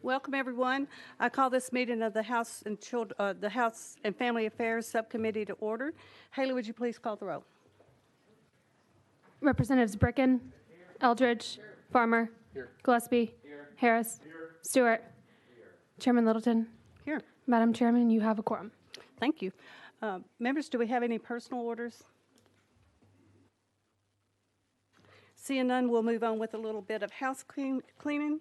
Welcome, everyone. I call this meeting of the House and Family Affairs Subcommittee to order. Haley, would you please call the roll? Representatives Bricken, Eldridge, Farmer, Gillespie, Harris, Stewart, Chairman Littleton. Here. Madam Chairman, you have a quorum. Thank you. Members, do we have any personal orders? Seeing none, we'll move on with a little bit of house cleaning.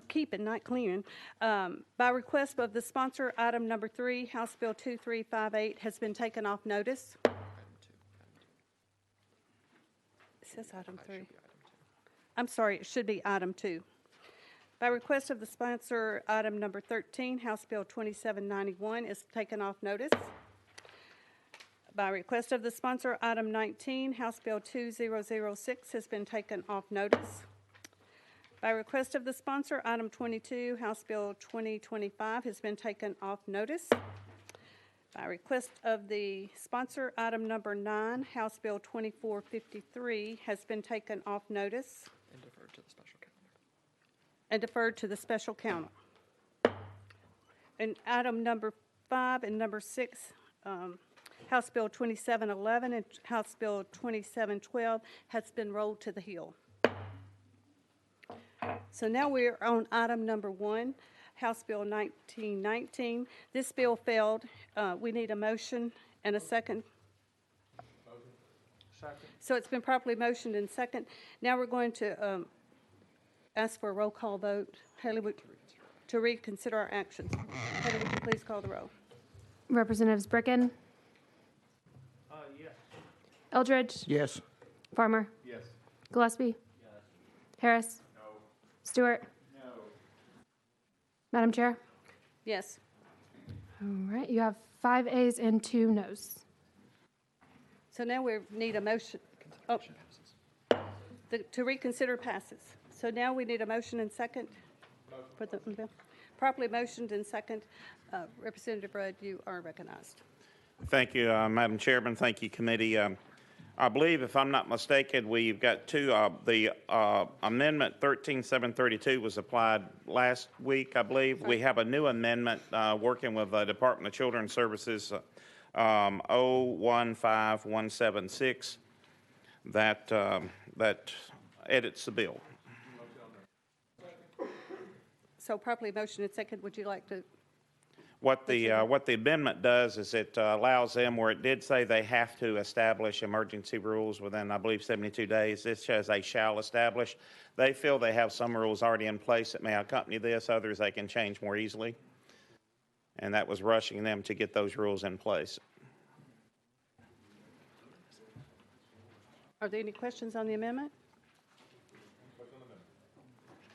Keeping, not cleaning. By request of the sponsor, item number 3, House Bill 2358, has been taken off notice. It says item 3. I'm sorry, it should be item 2. By request of the sponsor, item number 13, House Bill 2791, is taken off notice. By request of the sponsor, item 19, House Bill 2006, has been taken off notice. By request of the sponsor, item 22, House Bill 2025, has been taken off notice. By request of the sponsor, item number 9, House Bill 2453, has been taken off notice. And deferred to the special calendar. And deferred to the special calendar. And item number 5 and number 6, House Bill 2711 and House Bill 2712 has been rolled to the hill. So now we're on item number 1, House Bill 1919. This bill failed. We need a motion and a second. Motion. Second. So it's been properly motioned and second. Now we're going to ask for a roll call vote. Haley, to reconsider our actions. Haley, would you please call the roll? Representatives Bricken, Yes. Eldridge, Yes. Farmer, Yes. Gillespie, Yes. Harris, No. Stewart. No. Madam Chair. Yes. All right, you have 5 ayes and 2 noes. So now we need a motion. Oh, to reconsider passes. So now we need a motion and second for the bill. Properly motioned and second. Representative Rudd, you are recognized. Thank you, Madam Chairman. Thank you, committee. I believe, if I'm not mistaken, we've got two. The amendment 13732 was applied last week, I believe. Right. We have a new amendment working with the Department of Children's Services 015176 that edits the bill. So properly motioned and second. Would you like to? What the amendment does is it allows them, where it did say they have to establish emergency rules within, I believe, 72 days. This says they shall establish. They feel they have some rules already in place that may accompany this. Others they can change more easily. And that was rushing them to get those rules in place. Are there any questions on the amendment?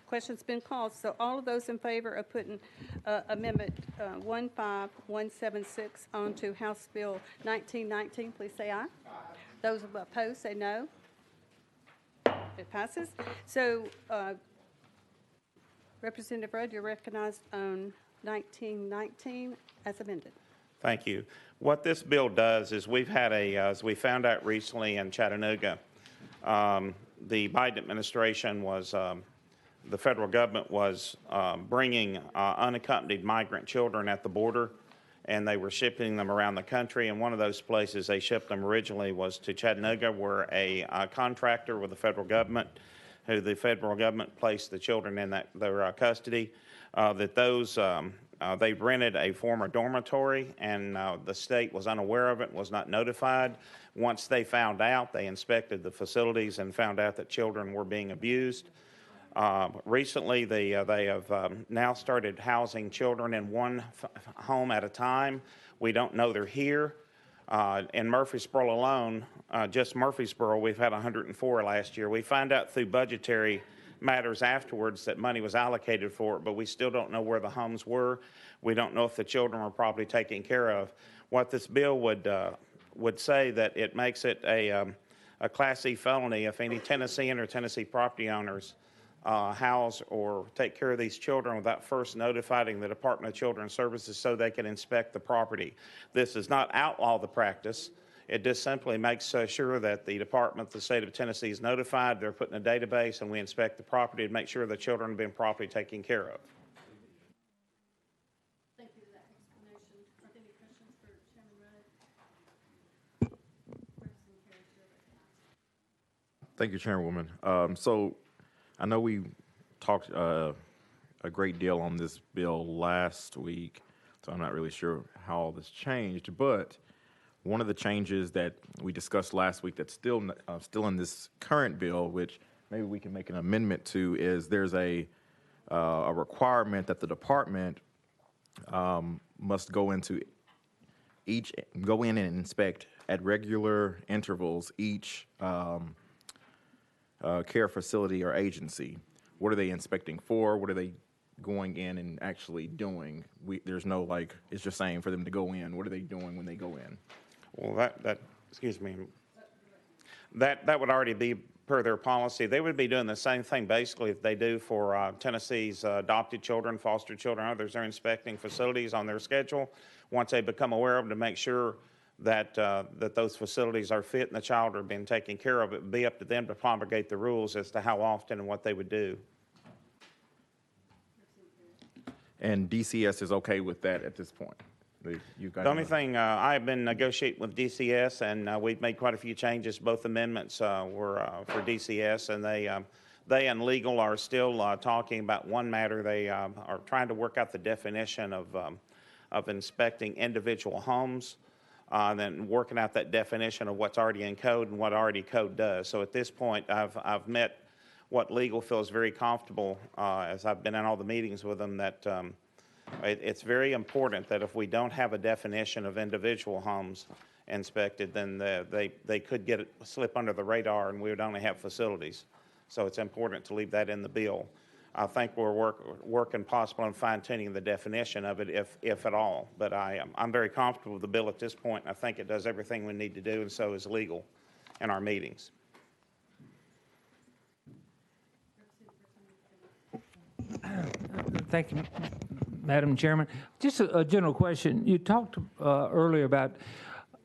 Question's been called. So all of those in favor of putting amendment 15176 onto House Bill 1919, please say aye. Aye. Those opposed say no. It passes. So Representative Rudd, you're recognized on 1919 as amended. Thank you. What this bill does is we've had as we found out recently in Chattanooga, the Biden administration was the federal government was bringing unaccompanied migrant children at the border, and they were shipping them around the country. And one of those places they shipped them originally was to Chattanooga, where a contractor with the federal government, who the federal government placed the children in their custody, they rented a former dormitory, and the state was unaware of it, was not notified. Once they found out, they inspected the facilities and found out that children were being abused. Recently, they have now started housing children in one home at a time. We don't know they're here. In Murfreesboro alone, just Murfreesboro, we've had 104 last year. We find out through budgetary matters afterwards that money was allocated for it, but we still don't know where the homes were. We don't know if the children were properly taken care of. What this bill would say that it makes it a Class C felony if any Tennessean or Tennessee property owners house or take care of these children without first notifying the Department of Children's Services so they can inspect the property. This does not outlaw the practice. It just simply makes sure that the Department, the state of Tennessee, is notified. They're put in a database, and we inspect the property to make sure the children have been properly taken care of. Are there any questions for Chairman Rudd? Thank you, Chairwoman. So I know we talked a great deal on this bill last week, so I'm not really sure how all this changed. But one of the changes that we discussed last week that's still in this current bill, which maybe we can make an amendment to, is there's a requirement that the department must go in and inspect at regular intervals each care facility or agency. What are they inspecting for? What are they going in and actually doing? There's no, like, it's just saying for them to go in. What are they doing when they go in? Well, excuse me, that would already be per their policy. They would be doing the same thing basically if they do for Tennessee's adopted children, foster children, others. They're inspecting facilities on their schedule once they become aware of them to make sure that those facilities are fit and the child are being taken care of. It would be up to them to promulgate the rules as to how often and what they would do. And DCS is okay with that at this point? The only thing, I've been negotiating with DCS, and we've made quite a few changes. Both amendments were for DCS, and they and legal are still talking about one matter. They are trying to work out the definition of inspecting individual homes, then working out that definition of what's already in code and what already code does. So at this point, I've met what legal feels very comfortable as I've been in all the meetings with them that it's very important that if we don't have a definition of individual homes inspected, then they could slip under the radar and we would only have facilities. So it's important to leave that in the bill. I think we're working possibly on fine-tuning the definition of it, if at all. But I'm very comfortable with the bill at this point. I think it does everything we need to do, and so is legal in our meetings. Thank you, Madam Chairman. Just a general question. You talked earlier about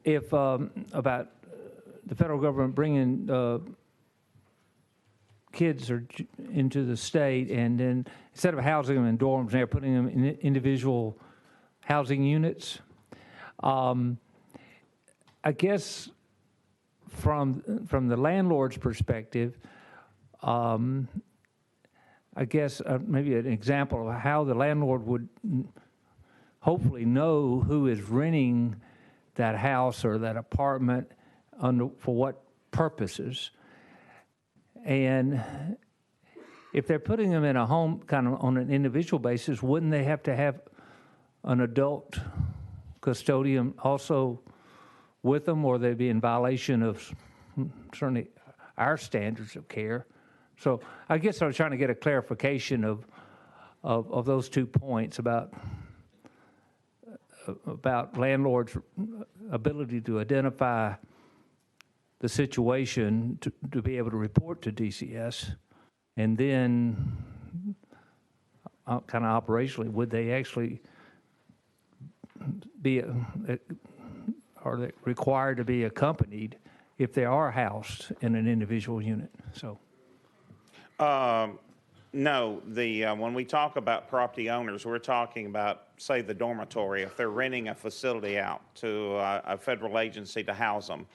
about the federal government bringing kids into the state, and then instead of housing them in dorms, they're putting them in individual housing units. I guess from the landlord's perspective, I guess maybe an example of how the landlord would hopefully know who is renting that house or that apartment for what purposes. And if they're putting them in a home kind of on an individual basis, wouldn't they have to have an adult custodian also with them, or they'd be in violation of certainly our standards of care? So I guess I was trying to get a clarification of those 2 points about landlords' ability to identify the situation to be able to report to DCS, and then kind of operationally, would they actually are they required to be accompanied if they are housed in an individual unit? So. No, when we talk about property owners, we're talking about, say, the dormitory. If they're renting a facility out to a federal agency to house them,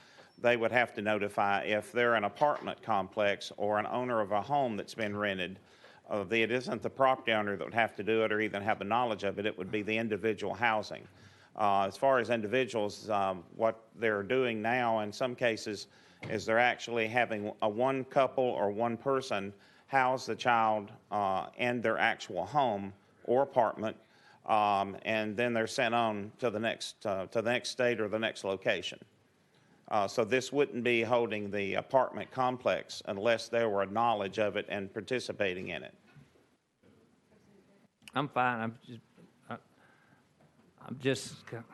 they would have to notify. If they're an apartment complex or an owner of a home that's been rented, it isn't the property owner that would have to do it or even have the knowledge of it. It would be the individual housing. As far as individuals, what they're doing now in some cases is they're actually having a one couple or one person house the child in their actual home or apartment, and then they're sent on to the next state or the next location. So this wouldn't be holding the apartment complex unless there were knowledge of it and participating in it. I'm fine. I'm just a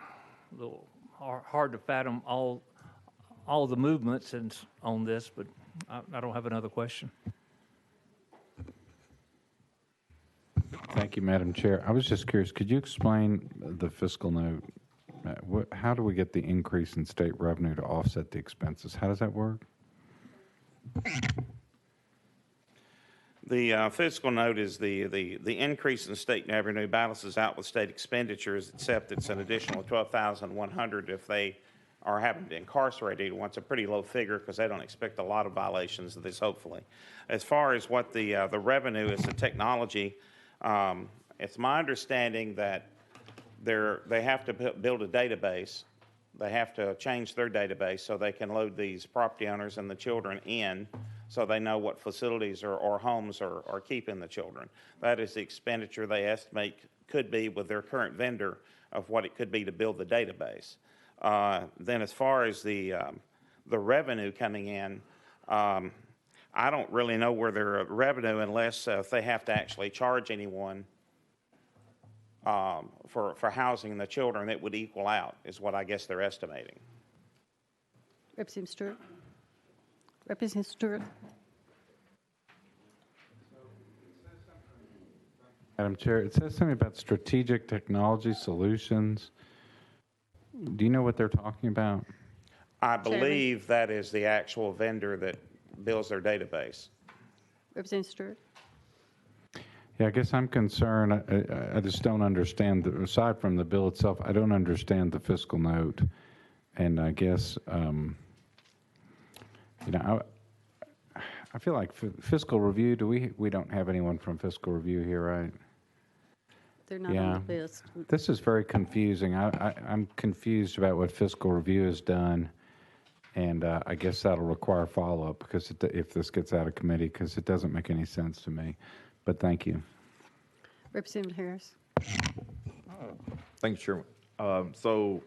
little hard to fathom all the movements on this, but I don't have another question. Thank you, Madam Chair. I was just curious, could you explain the fiscal note? How do we get the increase in state revenue to offset the expenses? How does that work? The fiscal note is the increase in state revenue balances out with state expenditures, except it's an additional 12,100 if they are having to incarcerate anyone. It's a pretty low figure because they don't expect a lot of violations of this, hopefully. As far as what the revenue is, the technology, it's my understanding that they have to build a database. They have to change their database so they can load these property owners and the children in, so they know what facilities or homes are keeping the children. That is the expenditure they estimate could be with their current vendor of what it could be to build the database. Then as far as the revenue coming in, I don't really know where their revenue, unless if they have to actually charge anyone for housing the children, it would equal out, is what I guess they're estimating. Representative Stewart. Representative Stewart. Madam Chair, it says something about strategic technology solutions. Do you know what they're talking about? I believe that is the actual vendor that builds their database. Representative Stewart. Yeah, I guess I'm concerned. I just don't understand, aside from the bill itself, I don't understand the fiscal note. And I guess, I feel like fiscal review, we don't have anyone from fiscal review here, right? They're not Yeah. on the list. This is very confusing. I'm confused about what fiscal review has done, and I guess that'll require follow-up because if this gets out of committee, because it doesn't make any sense to me. But thank you. Representative Harris. Thank you, Chairman. So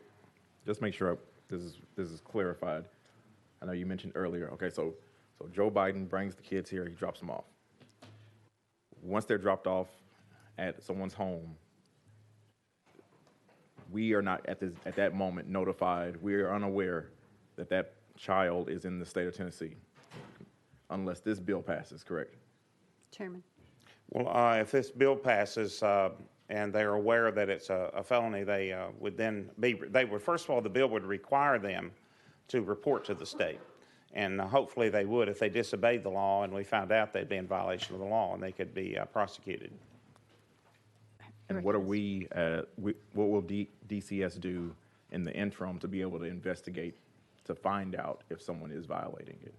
just make sure this is clarified. I know you mentioned earlier, okay, so Joe Biden brings the kids here, he drops them off. Once they're dropped off at someone's home, we are not at that moment notified, we are unaware that child is in the state of Tennessee, unless this bill passes, correct? Chairman. Well, if this bill passes and they're aware that it's a felony, they would first of all, the bill would require them to report to the state. And hopefully they would if they disobeyed the law and we found out they'd be in violation of the law, and they could be prosecuted. And what will DCS do in the interim to be able to investigate, to find out if someone is violating it?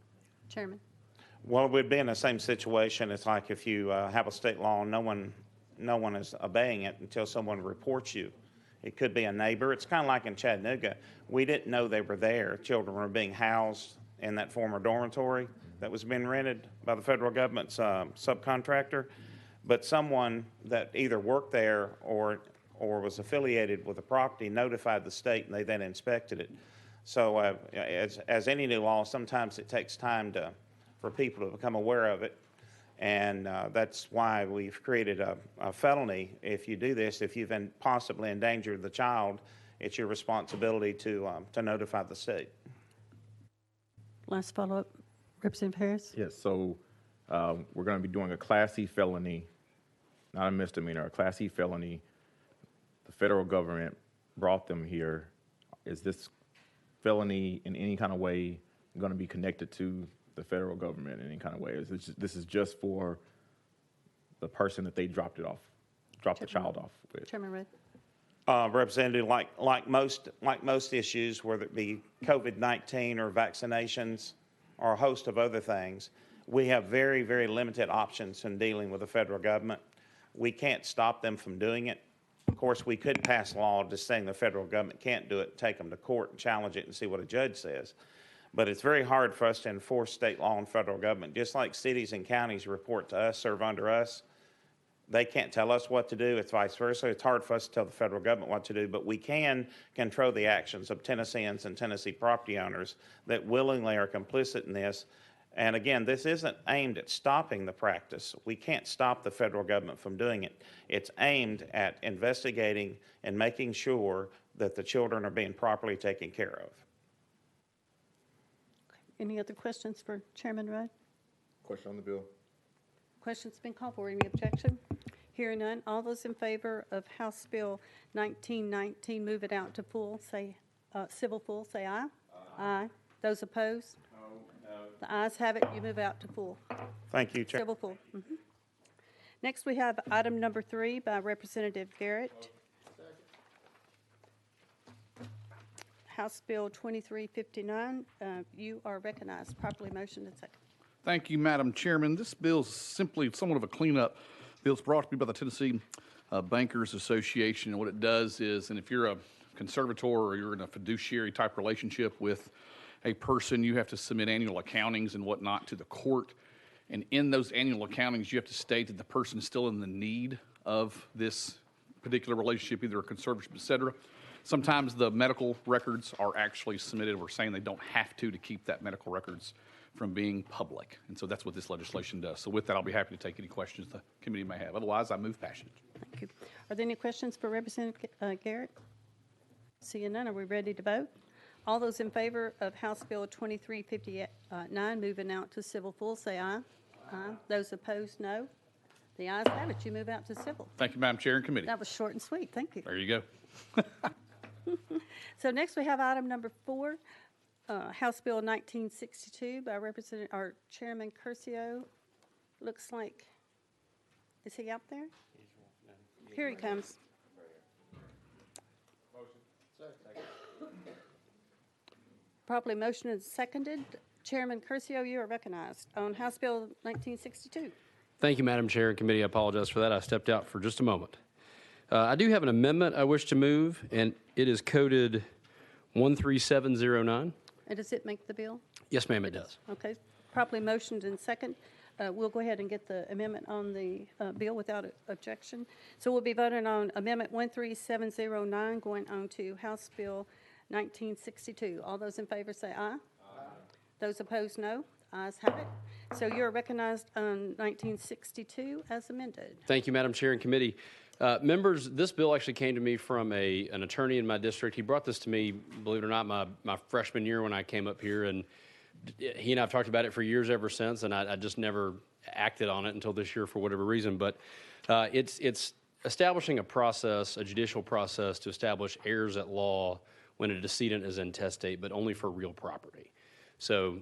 Chairman. Well, we'd be in the same situation. It's like if you have a state law and no one is obeying it until someone reports you. It could be a neighbor. It's kind of like in Chattanooga. We didn't know they were there. Children were being housed in that former dormitory that was being rented by the federal government's subcontractor. But someone that either worked there or was affiliated with the property notified the state, and they then inspected it. So as any new law, sometimes it takes time for people to become aware of it. And that's why we've created a felony. If you do this, if you've possibly endangered the child, it's your responsibility to notify the state. Last follow-up. Representative Harris. Yes, so we're going to be doing a Class C felony, not a misdemeanor, a Class C felony. The federal government brought them here. Is this felony in any kind of way going to be connected to the federal government in any kind of way? This is just for the person that they dropped the child off with? Chairman Rudd. Representative, like most issues, whether it be COVID-19 or vaccinations or a host of other things, we have very, very limited options in dealing with the federal government. We can't stop them from doing it. Of course, we could pass a law just saying the federal government can't do it, take them to court and challenge it and see what a judge says. But it's very hard for us to enforce state law and federal government. Just like cities and counties report to us, serve under us, they can't tell us what to do. It's vice versa. It's hard for us to tell the federal government what to do, but we can control the actions of Tennesseans and Tennessee property owners that willingly are complicit in this. And again, this isn't aimed at stopping the practice. We can't stop the federal government from doing it. It's aimed at investigating and making sure that the children are being properly taken care of. Any other questions for Chairman Rudd? Question on the bill? Questions been called for. Any objection? Hearing none. All those in favor of House Bill 1919, move it out to civil full, say aye. Aye. Those opposed? No. The ayes have it. You move out to full. Thank you, Chair. Civil full. Next, we have item number 3 by Representative Garrett. House Bill 2359. You are recognized. Properly motioned and second. Thank you, Madam Chairman. This bill is simply somewhat of a cleanup. Bill's brought to me by the Tennessee Bankers Association. And what it does is, and if you're a conservator or you're in a fiduciary type relationship with a person, you have to submit annual accountings and whatnot to the court. And in those annual accountings, you have to state that the person is still in the need of this particular relationship, either a conservatorship, et cetera. Sometimes the medical records are actually submitted. We're saying they don't have to keep that medical records from being public. And so that's what this legislation does. So with that, I'll be happy to take any questions the committee may have. Otherwise, I move passage. Thank you. Are there any questions for Representative Garrett? Seeing none, are we ready to vote? All those in favor of House Bill 2359 moving out to civil full, say aye. Aye. Those opposed, no. The ayes have it. You move out to civil. Thank you, Madam Chair and committee. That was short and sweet. Thank you. There you go. So next we have item number 4, House Bill 1962 by Chairman Curcio. Looks like, is he out there? Here he comes. Properly motioned and seconded. Chairman Curcio, you are recognized on House Bill 1962. Thank you, Madam Chair and committee. I apologize for that. I stepped out for just a moment. I do have an amendment I wish to move, and it is coded 13709. And does it make the bill? Yes, ma'am, it does. Okay. Properly motioned and second. We'll go ahead and get the amendment on the bill without objection. So we'll be voting on Amendment 13709 going on to House Bill 1962. All those in favor say aye. Aye. Those opposed, no. Ayes have it. So you're recognized on 1962 as amended. Thank you, Madam Chair and committee. Members, this bill actually came to me from an attorney in my district. He brought this to me, believe it or not, my freshman year when I came up here, and he and I have talked about it for years ever since, and I just never acted on it until this year for whatever reason. But it's establishing a process, a judicial process, to establish heirs at law when a decedent is intestate, but only for real property. So,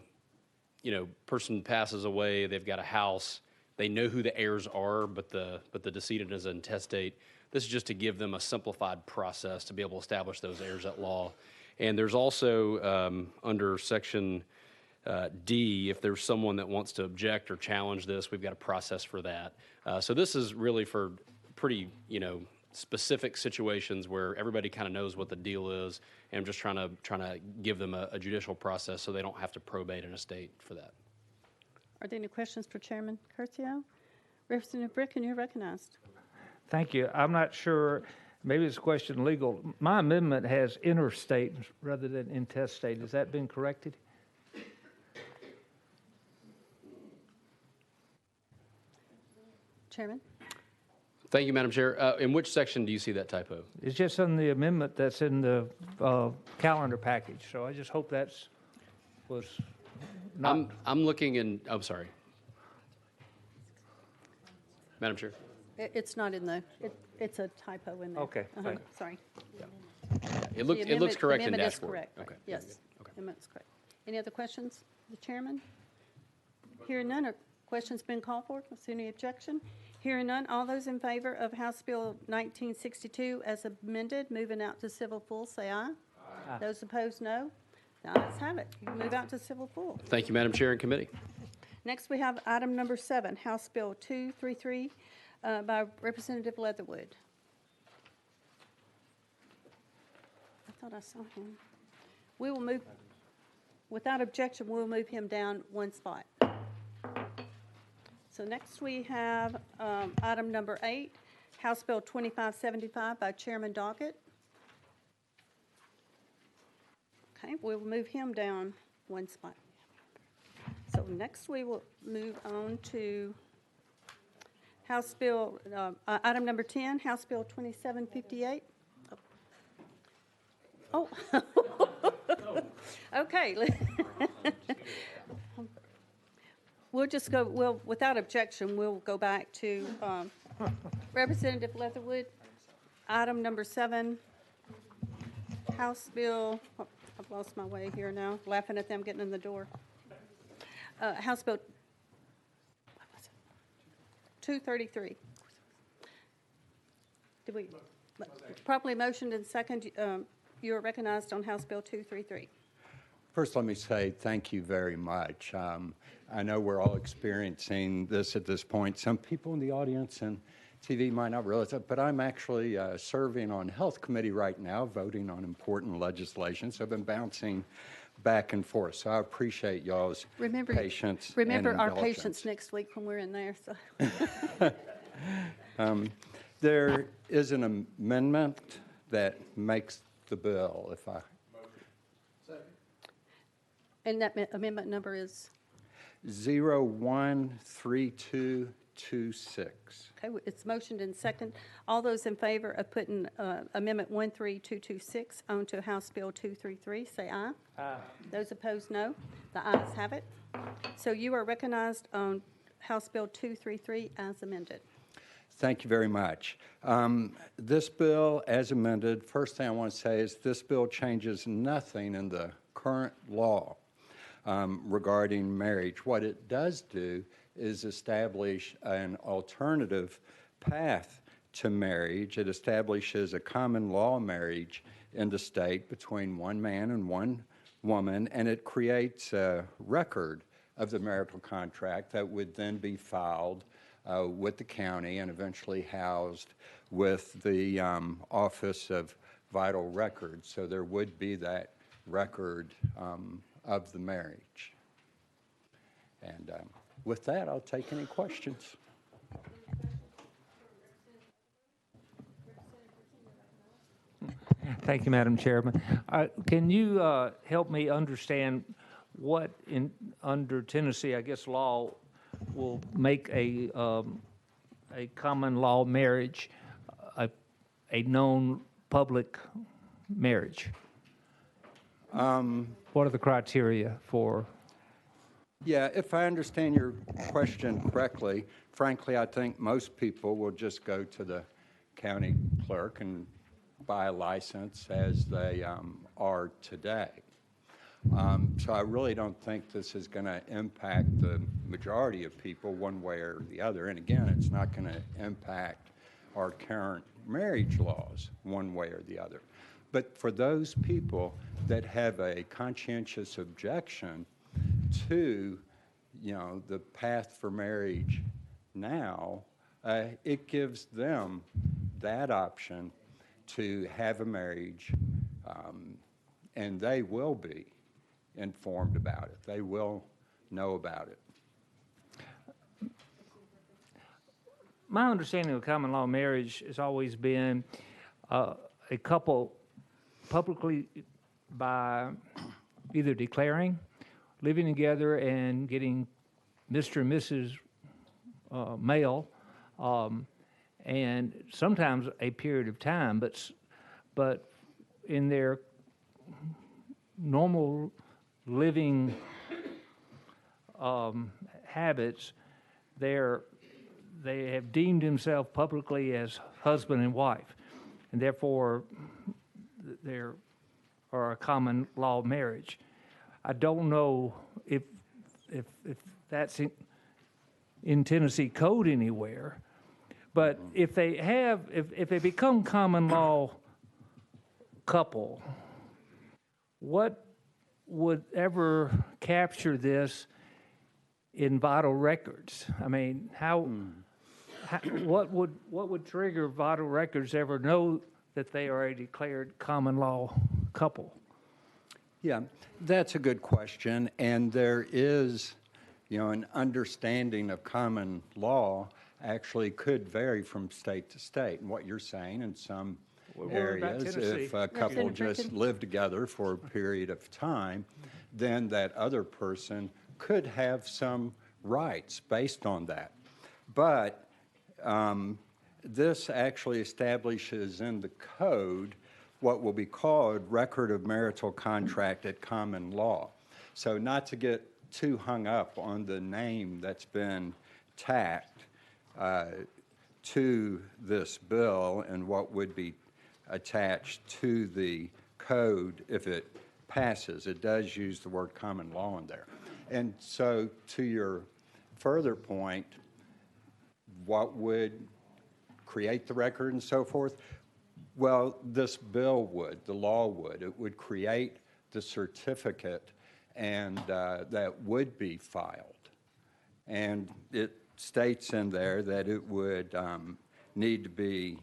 person passes away, they've got a house, they know who the heirs are, but the decedent is intestate. This is just to give them a simplified process to be able to establish those heirs at law. And there's also under Section D, if there's someone that wants to object or challenge this, we've got a process for that. So this is really for pretty, specific situations where everybody kind of knows what the deal is, and I'm just trying to give them a judicial process so they don't have to probate an estate for that. Are there any questions for Chairman Curcio? Representative Bricken, you're recognized. Thank you. I'm not sure, maybe it's a question legal. My amendment has interstate rather than intestate. Has that been corrected? Chairman? Thank you, Madam Chair. In which section do you see that typo? It's just on the amendment that's in the calendar package, so I just hope was not. I'm looking in, I'm sorry. Madam Chair. It's not in the, it's a typo in there. Okay, thank you. Sorry. It looks correct in The amendment is dashboard. correct. Okay. Yes. Okay. Amendment is correct. Any other questions, the chairman? Hearing none, are questions been called for? Is there any objection? Hearing none, all those in favor of House Bill 1962 as amended, moving out to civil full, say aye. Aye. Those opposed, no. The ayes have it. You move out to civil full. Thank you, Madam Chair and committee. Next, we have item number 7, House Bill 233 by Representative Leatherwood. I thought I saw him. We will move, without objection, we'll move him down one spot. So next we have item number 8, House Bill 2575 by Chairman Doggett. Okay, we'll move him down one spot. So next we will move on to House Bill, item number 10, House Bill 2758. Oh. Okay. We'll just go, without objection, we'll go back to Representative Leatherwood, item number 7, House Bill, I've lost my way here now, laughing at them getting in the door. House Bill 233. Did we, properly motioned and second, you are recognized on House Bill 233. First, let me say thank you very much. I know we're all experiencing this at this point. Some people in the audience and TV might not realize it, but I'm actually serving on Health Committee right now, voting on important legislation. So I've been bouncing back and forth. So I appreciate y'all's patience. Remember and our indulgence. patience next week when we're in there. So. There is an amendment that makes the bill, if I. And that amendment number is, 013226. okay, it's motioned and second. All those in favor of putting Amendment 13226 onto House Bill 233, say aye. Aye. Those opposed, no. The ayes have it. So you are recognized on House Bill 233 as amended. Thank you very much. This bill, as amended, first thing I want to say is this bill changes nothing in the current law regarding marriage. What it does do is establish an alternative path to marriage. It establishes a common law marriage in the state between one man and one woman, and it creates a record of the marital contract that would then be filed with the county and eventually housed with the Office of Vital Records. So there would be that record of the marriage. And with that, I'll take any questions. Thank you, Madam Chairman. Can you help me understand what under Tennessee, I guess, law will make a common law marriage a known public marriage? What are the criteria for? Yeah, if I understand your question correctly, frankly, I think most people will just go to the county clerk and buy a license as they are today. So I really don't think this is going to impact the majority of people one way or the other. And again, it's not going to impact our current marriage laws one way or the other. But for those people that have a conscientious objection to, the path for marriage now, it gives them that option to have a marriage, and they will be informed about it. They will know about it. My understanding of common law marriage has always been a couple publicly by either declaring, living together, and getting Mr. and Mrs. Male, and sometimes a period of time, but in their normal living habits, they have deemed themselves publicly as husband and wife, and therefore there are a common law marriage. I don't know if that's in Tennessee code anywhere, but if they become common law couple, what would ever capture this in vital records? I mean, what would trigger vital records ever know that they are a declared common law couple? Yeah, that's a good question, and there is, an understanding of common law actually could vary from state to state. And what you're saying in some areas, if a couple just live together for a period of time, then that other person could have some rights based on that. But this actually establishes in the code what will be called record of marital contract at common law. So not to get too hung up on the name that's been tacked to this bill and what would be attached to the code if it passes. It does use the word common law in there. And so to your further point, what would create the record and so forth. Well, this bill would, the law would. It would create the certificate, and that would be filed. And it states in there that it would need to be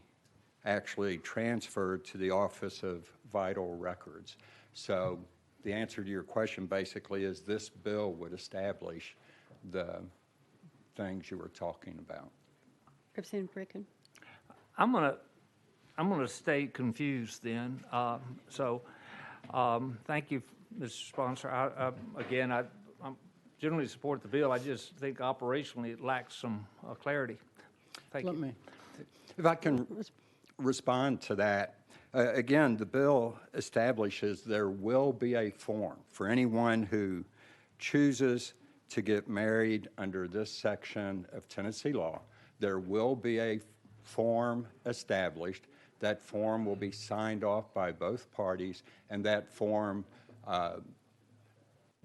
actually transferred to the Office of Vital Records. So the answer to your question basically is this bill would establish the things you were talking about. Representative Bricken. I'm gonna stay confused then. Thank you, Mr. Sponsor. Again, I generally support the bill. I just think operationally it lacks some clarity. Thank you. If I can respond to that. Again, the bill establishes there will be a form for anyone who chooses to get married under this section of Tennessee law. There will be a form established. That form will be signed off by both parties, and that form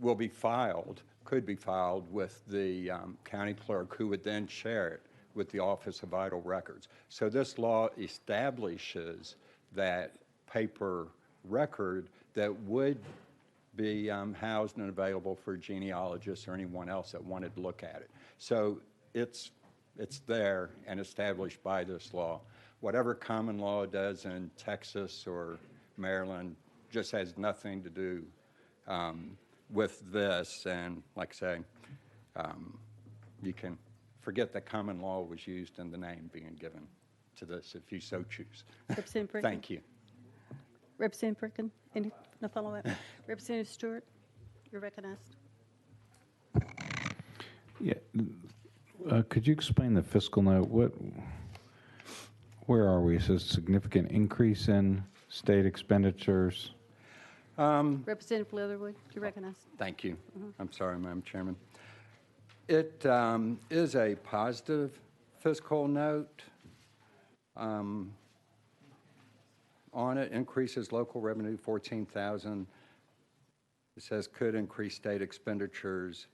will be filed, could be filed with the county clerk, who would then share it with the Office of Vital Records. So this law establishes that paper record that would be housed and available for genealogists or anyone else that wanted to look at it. So it's there and established by this law. Whatever common law does in Texas or Maryland just has nothing to do with this. And like I say, you can forget that common law was used in the name being given to this if you so choose. Representative Bricken. Thank you. Representative Bricken, any no follow-up? Representative Stewart, you're recognized. Yeah, could you explain the fiscal note? Where are we? Is this a significant increase in state expenditures? Representative Leatherwood, you're recognized. Thank you. I'm sorry, Madam Chairman. It is a positive fiscal note. On it, increases local revenue 14,000. It says could increase state expenditures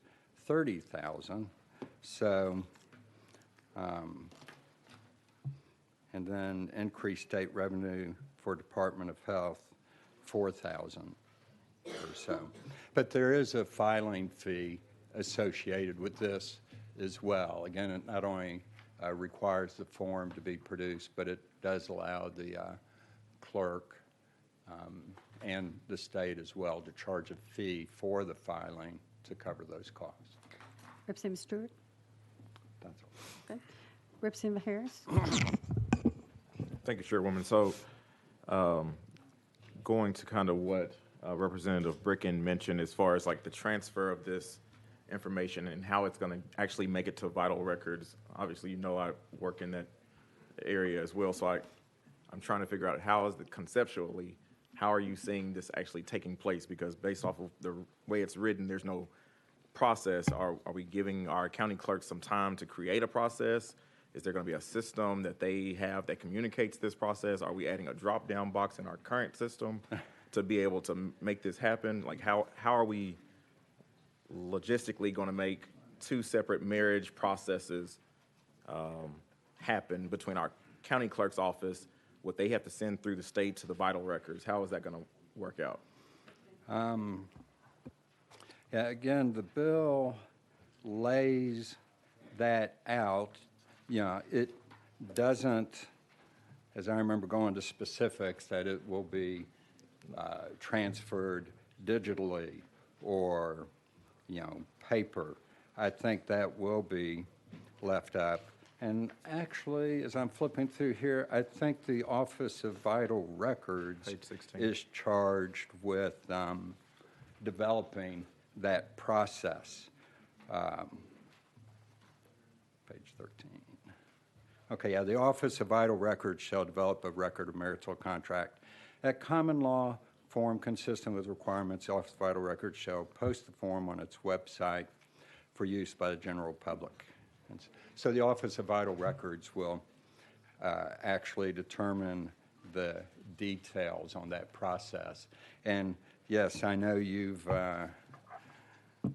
30,000. So, and then increase state revenue for Department of Health 4,000 or so. But there is a filing fee associated with this as well. Again, it not only requires the form to be produced, but it does allow the clerk and the state as well to charge a fee for the filing to cover those costs. Representative Stewart. That's all. Okay. Representative Harris. Thank you, Chairwoman. So, going to kind of what Representative Bricken mentioned as far as like the transfer of this information and how it's going to actually make it to vital records. Obviously, you know I work in that area as well, so I'm trying to figure out how is it conceptually, how are you seeing this actually taking place? Because based off of the way it's written, there's no process. Are we giving our county clerks some time to create a process? Is there going to be a system that they have that communicates this process? Are we adding a drop-down box in our current system to be able to make this happen? Like how are we logistically going to make two separate marriage processes happen between our county clerk's office, what they have to send through the state to the vital records? How is that going to work out? Yeah, again, the bill lays that out. You know, it doesn't, as I remember going to specifics, that it will be transferred digitally or, you know, paper. I think that will be left up. And actually, as I'm flipping through here, I think the Office of Vital Records Page 16. is charged with developing that process. Page 13. Okay, yeah, the Office of Vital Records shall develop a record of marital contract. At common law form consistent with requirements, the Office of Vital Records shall post the form on its website for use by the general public. And so the Office of Vital Records will actually determine the details on that process. And yes, I know you've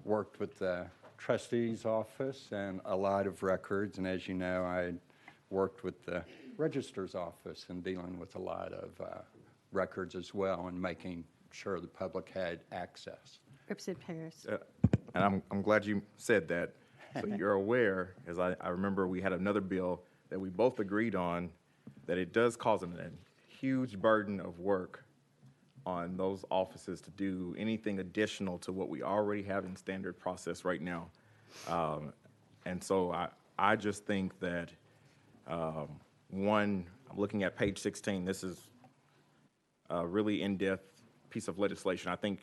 worked with the trustee's office and a lot of records, and as you know, I worked with the registrar's office and dealing with a lot of records as well and making sure the public had access. Representative Harris. And I'm glad you said that. So you're aware, as I remember we had another bill that we both agreed on, that it does cause a huge burden of work on those offices to do anything additional to what we already have in standard process right now. And so I just think that, one, I'm looking at page 16, this is a really in-depth piece of legislation. I think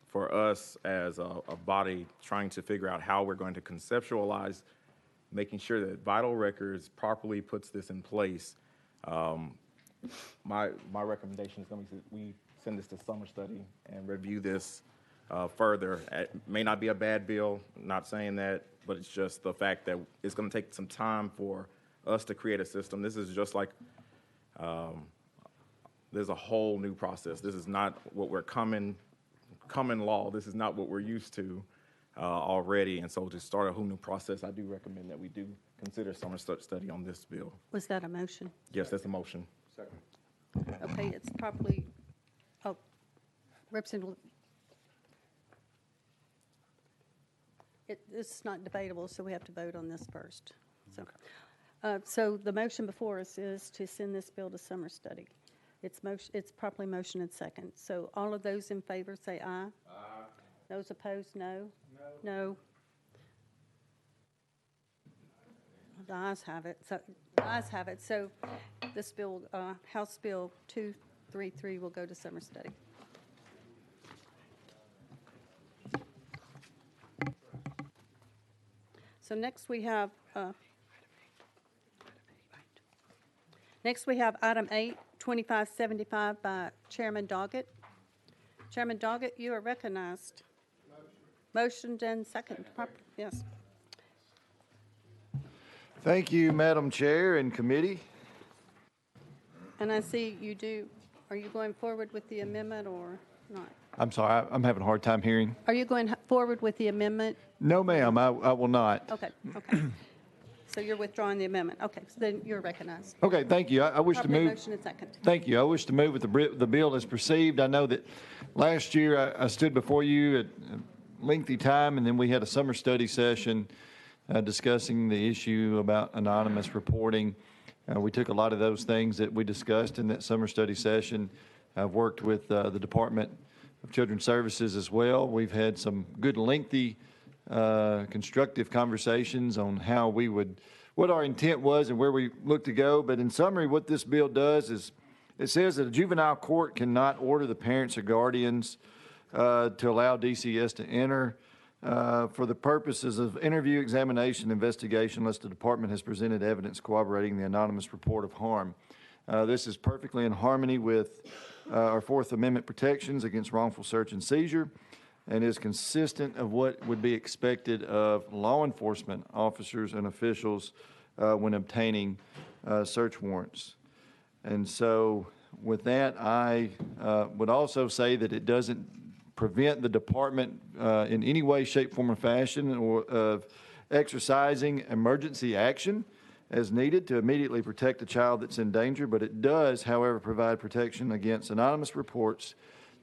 for us as a body trying to figure out how we're going to conceptualize making sure that Vital Records properly puts this in place, my recommendation is going to be we send this to summer study and review this further. It may not be a bad bill, not saying that, but it's just the fact that it's going to take some time for us to create a system. This is just like there's a whole new process. This is not what we're common law. This is not what we're used to already. And so to start a whole new process, I do recommend that we do consider summer study on this bill. Was that a motion? Yes, that's a motion. Second. Okay, it's properly, Representative, it's not debatable, so we have to vote on this first. So the motion before us is to send this bill to summer study. It's properly motion and second. So all of those in favor say aye. Aye. Those opposed, no. No. The ayes have it. So this bill, House Bill 233, will go to summer study. So next we have item 8, 2575 by Chairman Doggett. Chairman Doggett, you are recognized. Motion and second. Yes. Thank you, Madam Chair and committee. And I see you do. Are you going forward with the amendment or not? I'm sorry, I'm having a hard time hearing. Are you going forward with the amendment? No, ma'am, I will not. Okay. So you're withdrawing the amendment. Okay, so then you're recognized. Okay, thank you. I wish to Properly move. motion and second. Thank you. I wish to move with the bill as perceived. I know that last year I stood before you at a lengthy time, and then we had a summer study session discussing the issue about anonymous reporting. We took a lot of those things that we discussed in that summer study session. I've worked with the Department of Children's Services as well. We've had some good lengthy constructive conversations on how we would, what our intent was and where we look to go. But in summary, what this bill does is it says that a juvenile court cannot order the parents or guardians to allow DCS to enter for the purposes of interview, examination, investigation, unless the department has presented evidence corroborating the anonymous report of harm. This is perfectly in harmony with our Fourth Amendment protections against wrongful search and seizure, and is consistent of what would be expected of law enforcement officers and officials when obtaining search warrants. And so with that, I would also say that it doesn't prevent the department in any way, shape, form, or fashion or of exercising emergency action as needed to immediately protect a child that's in danger, but it does, however, provide protection against anonymous reports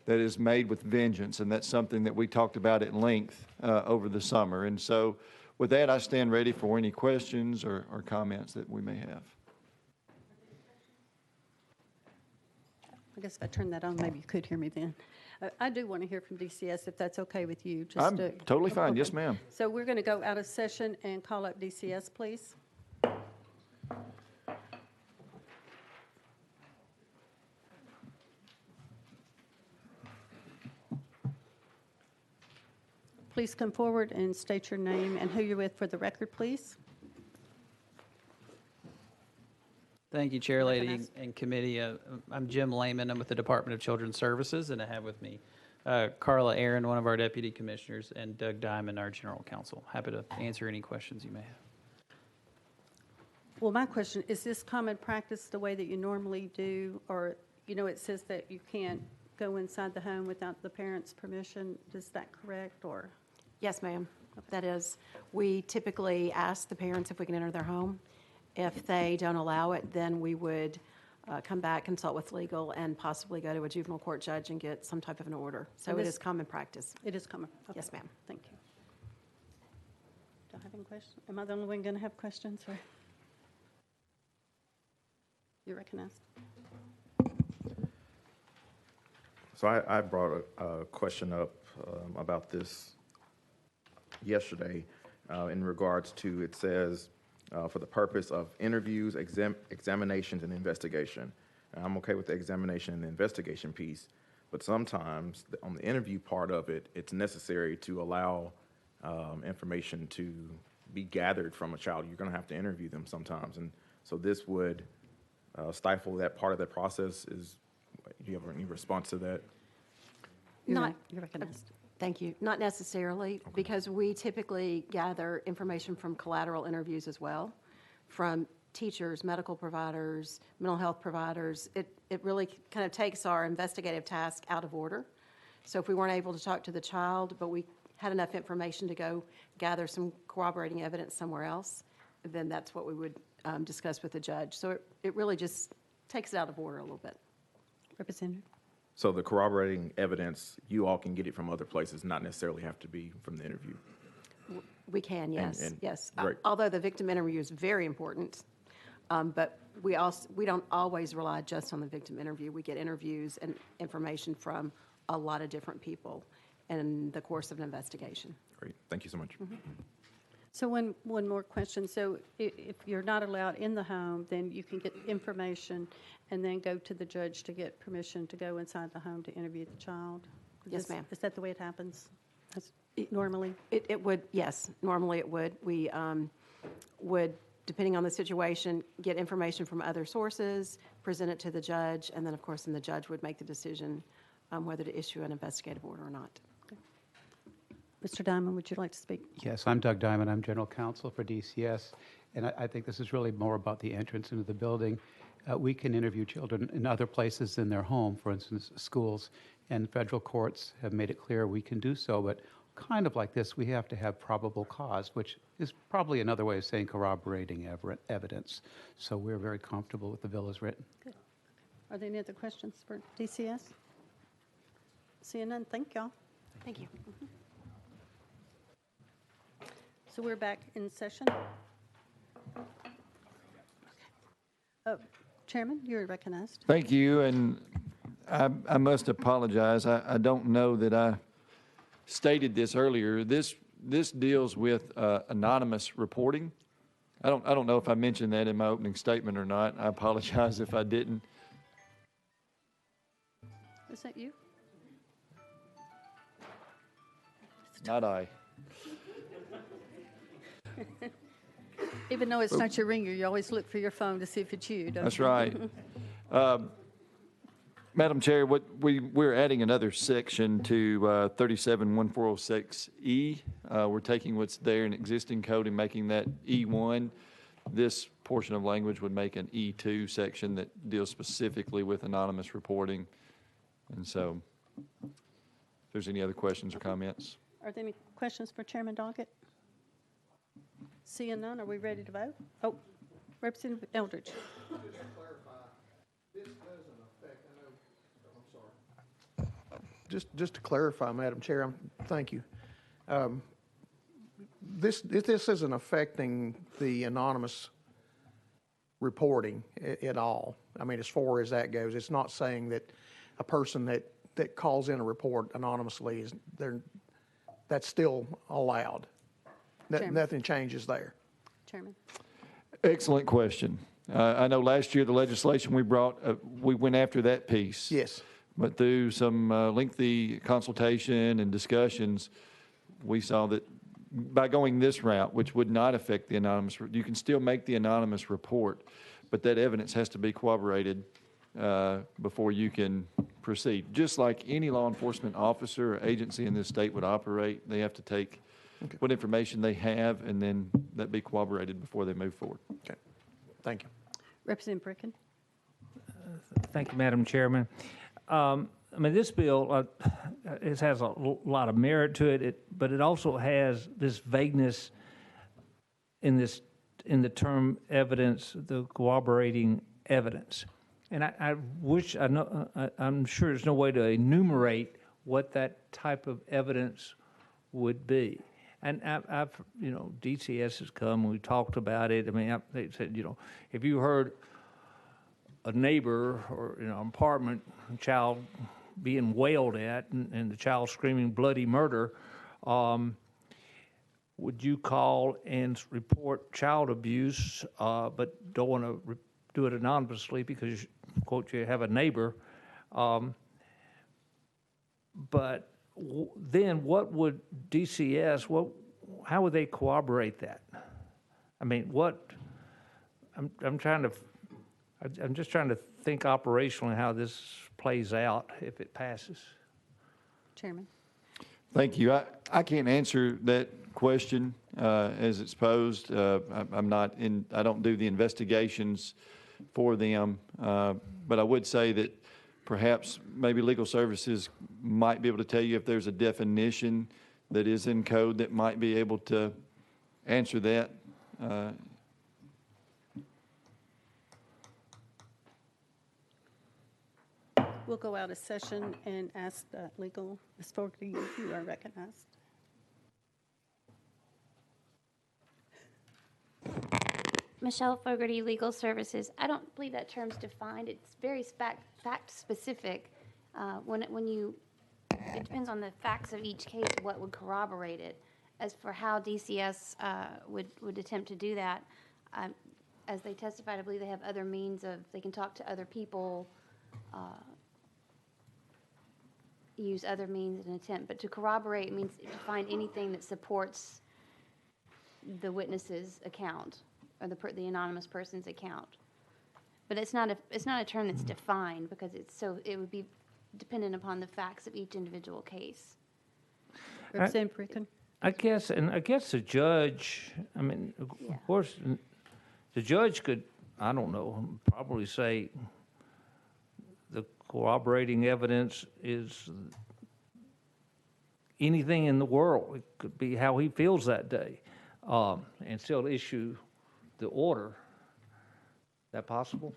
that is made with vengeance, and that's something that we talked about at length over the summer. And so with that, I stand ready for any questions or comments that we may have. I guess if I turn that on, maybe you could hear me then. I do want to hear from DCS, if that's okay with you. I'm totally fine. Okay. Yes, ma'am. So we're going to go out of session and call up DCS, please. Please come forward and state your name and who you're with for the record, please. Thank you, Chair Lady and Committee. I'm Jim Lehman. I'm with the Department of Children's Services, and I have with me Carla Aaron, one of our Deputy Commissioners, and Doug Diamond, our General Counsel. Happy to answer any questions you may have. Well, my question, is this common practice the way that you normally do? Or, you know, it says that you can't go inside the home without the parent's permission. Is that correct, or? Yes, ma'am. That is. We typically ask the parents if we can enter their home, If they don't allow it, then we would come back, consult with legal, and possibly go to a juvenile court judge and get some type of an order. So And it this- is common practice. It is common. Okay. Yes, ma'am. Thank you. Do I have any questions? Am I the only one going to have questions, or? You're recognized. So I brought a question up about this yesterday in regards to, it says, for the purpose of interviews, examinations, and investigation. And I'm okay with the examination and the investigation piece, but sometimes on the interview part of it, it's necessary to allow information to be gathered from a child. You're going to have to interview them sometimes, and so this would stifle that part of the process. Do you have any response to that? Not, You're recognized. thank you. Not necessarily, because we typically gather information from collateral interviews as well, from teachers, medical providers, mental health providers. It really kind of takes our investigative task out of order. So if we weren't able to talk to the child, but we had enough information to go gather some corroborating evidence somewhere else, then that's what we would discuss with the judge. So it really just takes it out of order a little bit. Representative? So the corroborating evidence, you all can get it from other places, not necessarily have to be from the interview. We can, yes, and- yes. right. Although the victim interview is very important, but we don't always rely just on the victim interview. We get interviews and information from a lot of different people in the course of an investigation. Great, thank you so much. So one more question. So if you're not allowed in the home, then you can get information and then go to the judge to get permission to go inside the home to interview the child? Yes, ma'am. Is that the way it happens normally? It would, yes, normally it would. We would, depending on the situation, get information from other sources, present it to the judge, and then, of course, then the judge would make the decision whether to issue an investigative order or not. Mr. Diamond, would you like to speak? Yes, I'm Doug Diamond. I'm General Counsel for DCS, and I think this is really more about the entrance into the building. We can interview children in other places than their home, for instance, schools, and federal courts have made it clear we can do so, but kind of like this, we have to have probable cause, which is probably another way of saying corroborating evidence. So we're very comfortable with the bill as written. Good. Are there any other questions for DCS? Seeing none, thank y'all. Thank you. So we're back in session. Chairman, you're recognized. Thank you, and I must apologize. I don't know that I stated this earlier. This deals with anonymous reporting. I don't know if I mentioned that in my opening statement or not. I apologize if I didn't. Is that you? Not I. Even though it's not your ringer, you always look for your phone to see if it's you, don't That's you? right. Madam Chair, we're adding another section to 37-1406E. We're taking what's there in existing code and making that E1. This portion of language would make an E2 section that deals specifically with anonymous reporting. And so, if there's any other questions or comments. Are there any questions for Chairman Doggett? Seeing none, are we ready to vote? Oh, Representative Eldridge. Just to clarify, this doesn't affect, I'm sorry. Just to clarify, Madam Chair, thank you. This isn't affecting the anonymous reporting at all. I mean, as far as that goes, it's not saying that a person that calls in a report anonymously that's still allowed. Chairman. Nothing changes there. Chairman. Excellent question. I know last year the legislation we brought, we went after that piece. Yes. But through some lengthy consultation and discussions, we saw that by going this route, which would not affect the anonymous, you can still make the anonymous report, but that evidence has to be corroborated before you can proceed. Just like any law enforcement officer or agency in this state would operate, they have to take what information they have and then that be corroborated before they move forward. Okay. Thank you. Representative Bricken. Thank you, Madam Chairman. I mean, this bill, it has a lot of merit to it, but it also has this vagueness in this in the term evidence, the corroborating evidence. And I wish, I'm sure there's no way to enumerate what that type of evidence would be. And I've DCS has come, we talked about it. I mean, they said, if you heard a neighbor or, an apartment child being wailed at and the child screaming bloody murder, would you call and report child abuse, but don't want to do it anonymously because, quote, you have a neighbor? But then what would DCS, how would they corroborate that? I mean, I'm just trying to think operationally how this plays out if it passes. Chairman. Thank you. I can't answer that question as it's posed. I don't do the investigations for them, but I would say that perhaps maybe legal services might be able to tell you if there's a definition that is in code that might be able to answer that. We'll go out of session and ask legal. Ms. Fogarty, you are recognized. Michelle Fogarty, Legal Services. I don't believe that term's defined. It's very fact-specific. It depends on the facts of each case, what would corroborate it. As for how DCS would attempt to do that, as they testified, I believe they have other means they can talk to other people, use other means in an attempt. But to corroborate means to find anything that supports the witness's account or the anonymous person's account. But it's not a term that's defined because it would be dependent upon the facts of each individual case. Representative Rickon. I guess the judge, I mean, of course, the judge could, I don't know, probably say the corroborating evidence is anything in the world. It could be how he feels that day, and still issue the order. Is that possible?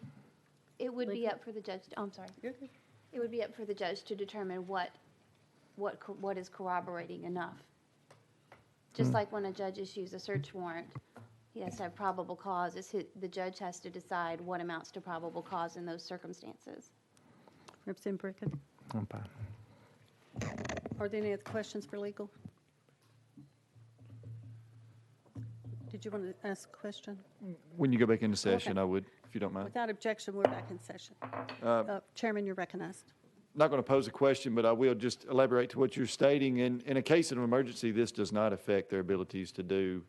It would be up for the judge. I'm sorry. It would be up for the judge to determine what is corroborating enough. Just like when a judge issues a search warrant, he has to have probable cause. The judge has to decide what amounts to probable cause in those circumstances. Representative Rickon. I'm fine. Are there any other questions for legal? Did you want to ask a question? When you go back into session, Okay. I would, if you don't mind. Without objection, we're back in session. Chairman, you're recognized. Not going to pose a question, but I will just elaborate to what you're stating. In a case of emergency, this does not affect their abilities to do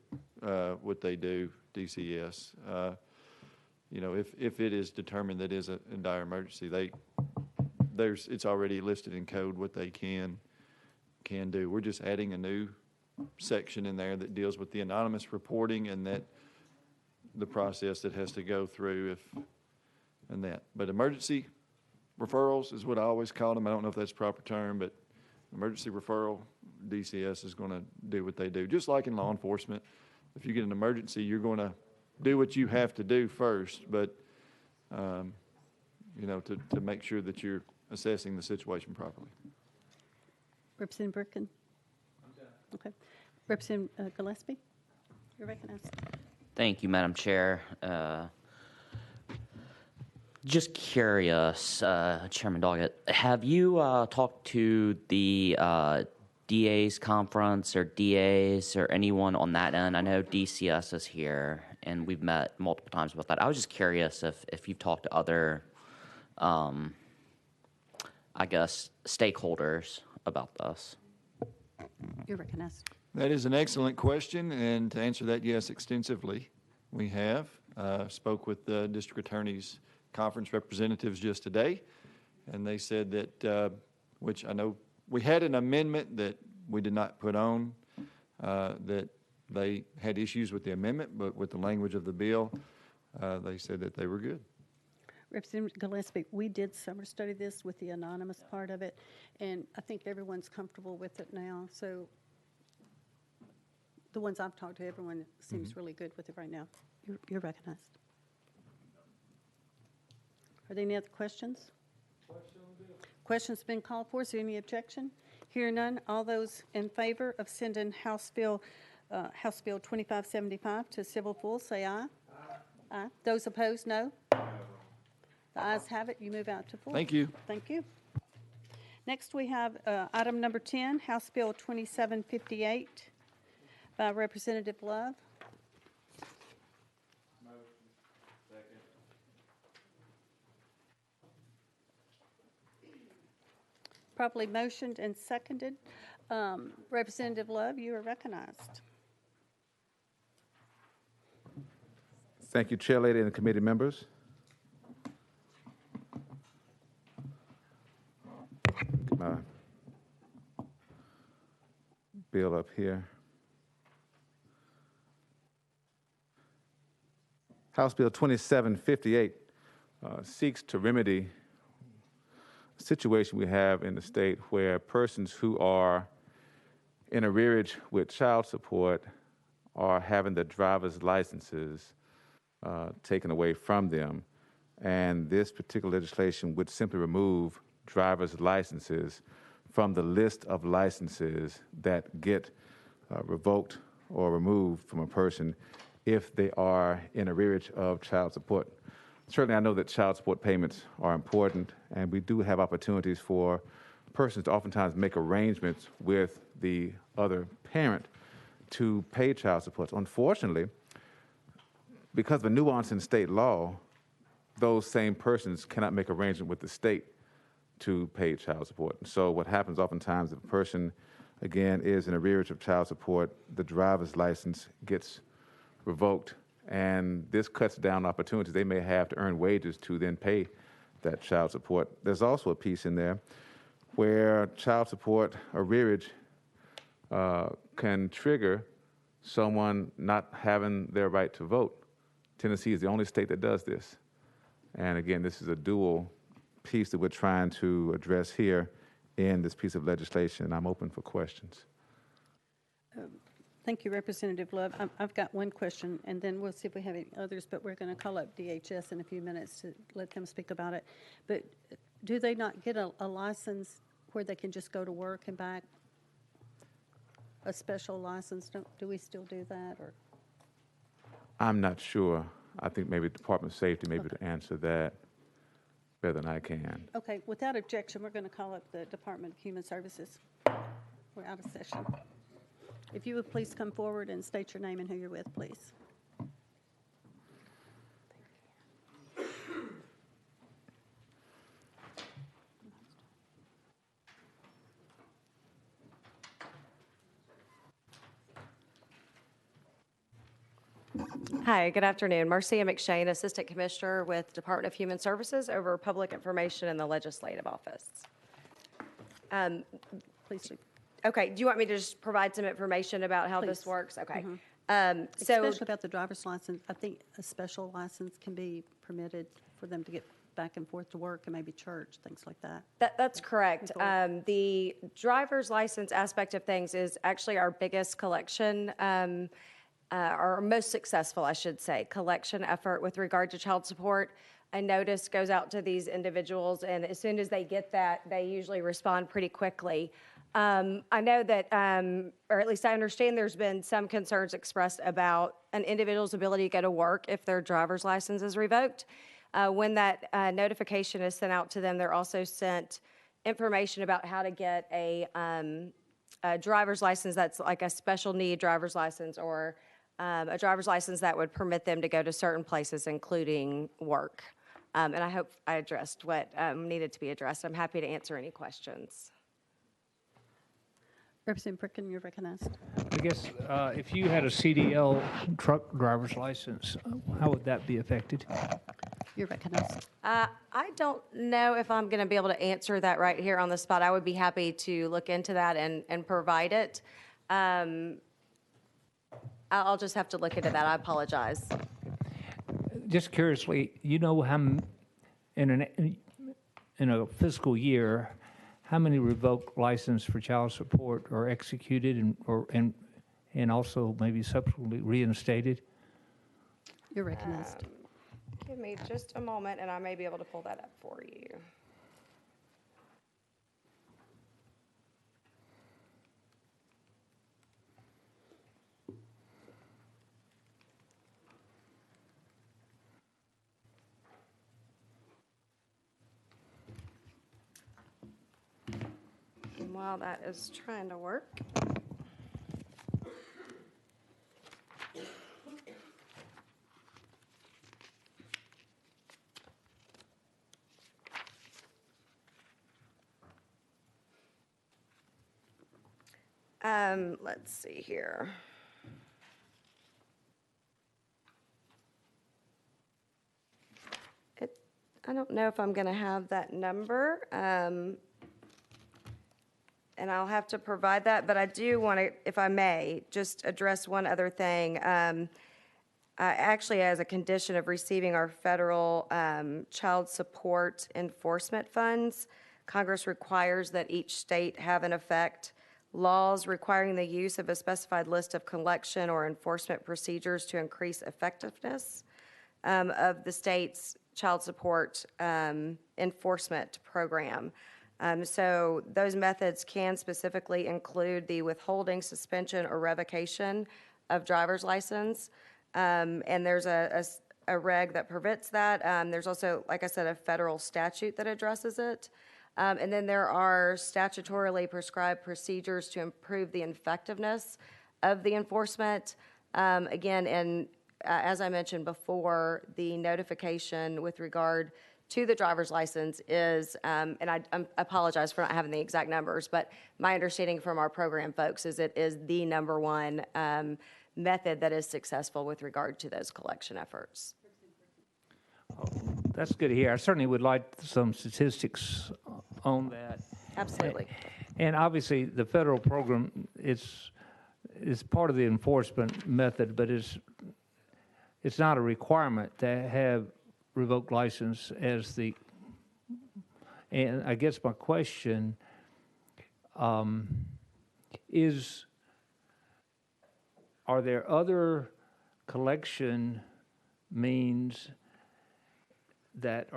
what they do, DCS. If it is determined that is a dire emergency, it's already listed in code what they can do. We're just adding a new section in there that deals with the anonymous reporting and that the process that has to go through But emergency referrals is what I always call them. I don't know if that's the proper term, but emergency referral, DCS is going to do what they do. Just like in law enforcement, if you get an emergency, you're going to do what you have to do first, but, to make sure that you're assessing the situation properly. Representative Rickon. Okay. Representative Gillespie, you're recognized. Thank you, Madam Chair. Just curious, Chairman Doggett, have you talked to the DA's conference or DAs or anyone on that end? I know DCS is here, and we've met multiple times about that. I was just curious if you've talked to other, stakeholders about this. You're recognized. That is an excellent question, and to answer that, yes, extensively. We have spoke with the district attorney's conference representatives just today, and they said that, which I know we had an amendment that we did not put on, that they had issues with the amendment, but with the language of the bill, they said that they were good. Representative Gillespie, we did summer study this with the anonymous part of it, and I think everyone's comfortable with it now. So the ones I've talked to, everyone seems really good with it right now. You're recognized. Are there any other questions? Questions been called for? Is there any objection? Hear none. All those in favor of sending House Bill 2575 to civil full, say aye. Aye. Those opposed, no. The ayes have it. You move out to full. Thank you. Thank you. Next, we have item number 10, House Bill 2758 by Representative Love. Properly motioned and seconded. Representative Love, you are recognized. Thank you, Chair Lady and committee members. Get my bill up here. House Bill 2758 seeks to remedy a situation we have in the state where persons who are in arrearage with child support are having their driver's licenses taken away from them. And this particular legislation would simply remove driver's licenses from the list of licenses that get revoked or removed from a person if they are in arrearage of child support. Certainly, I know that child support payments are important, and we do have opportunities for persons to oftentimes make arrangements with the other parent to pay child support. Unfortunately, because of a nuance in state law, those same persons cannot make arrangement with the state to pay child support. So what happens oftentimes, if a person, again, is in arrearage of child support, the driver's license gets revoked, and this cuts down opportunities they may have to earn wages to then pay that child support. There's also a piece in there where child support arrearage can trigger someone not having their right to vote. Tennessee is the only state that does this. And again, this is a dual piece that we're trying to address here in this piece of legislation. I'm open for questions. Thank you, Representative Love. I've got one question, and then we'll see if we have any others, but we're going to call up DHS in a few minutes to let them speak about it. But do they not get a license where they can just go to work and back? A special license? Do we still do that? Or? I'm not sure. I think maybe Department of Safety maybe to answer that better than I can. Okay, without objection, we're going to call up the Department of Human Services. We're out of session. If you would please come forward and state your name and who you're with, please. Hi, good afternoon. Marcia McShane, Assistant Commissioner with Department of Human Services over Public Information in the Legislative Office. Please do. Okay, do you want me to just provide some information about how this Please. works? Okay. Especially about the driver's license, I think a special license can be permitted for them to get back and forth to work and maybe church, things like that. That's correct. The driver's license aspect of things is actually our biggest collection, our most successful, I should say, collection effort with regard to child support. A notice goes out to these individuals, and as soon as they get that, they usually respond pretty quickly. I know that, or at least I understand there's been some concerns expressed about an individual's ability to go to work if their driver's license is revoked. When that notification is sent out to them, they're also sent information about how to get a driver's license that's like a special need driver's license, or a driver's license that would permit them to go to certain places, including work. And I hope I addressed what needed to be addressed. I'm happy to answer any questions. Representative Pricken, you're recognized. I guess if you had a CDL truck driver's license, how would that be affected? You're recognized. I don't know if I'm going to be able to answer that right here on the spot. I would be happy to look into that and provide it. I'll just have to look into that. I apologize. Just curiously, you know how in a fiscal year, how many revoked license for child support are executed and also maybe subsequently reinstated? You're recognized. Give me just a moment, and I may be able to pull that up for you. And while that is trying to work, let's see here. I don't know if I'm going to have that number, and I'll have to provide that, but I do want to, if I may, just address one other thing. Actually, as a condition of receiving our federal child support enforcement funds, Congress requires that each state have in effect laws requiring the use of a specified list of collection or enforcement procedures to increase effectiveness of the state's child support enforcement program. So those methods can specifically include the withholding, suspension, or revocation of driver's license. And there's a reg that prevents that. There's also, like I said, a federal statute that addresses it. And then there are statutorily prescribed procedures to improve the effectiveness of the enforcement. Again, and as I mentioned before, the notification with regard to the driver's license is, and I apologize for not having the exact numbers, but my understanding from our program folks is it is the number one method that is successful with regard to those collection efforts. That's good to hear. I certainly would like some statistics on that. Absolutely. And obviously, the federal program is part of the enforcement method, but it's not a requirement to have revoked license as the. And I guess my question is: are there other collection means that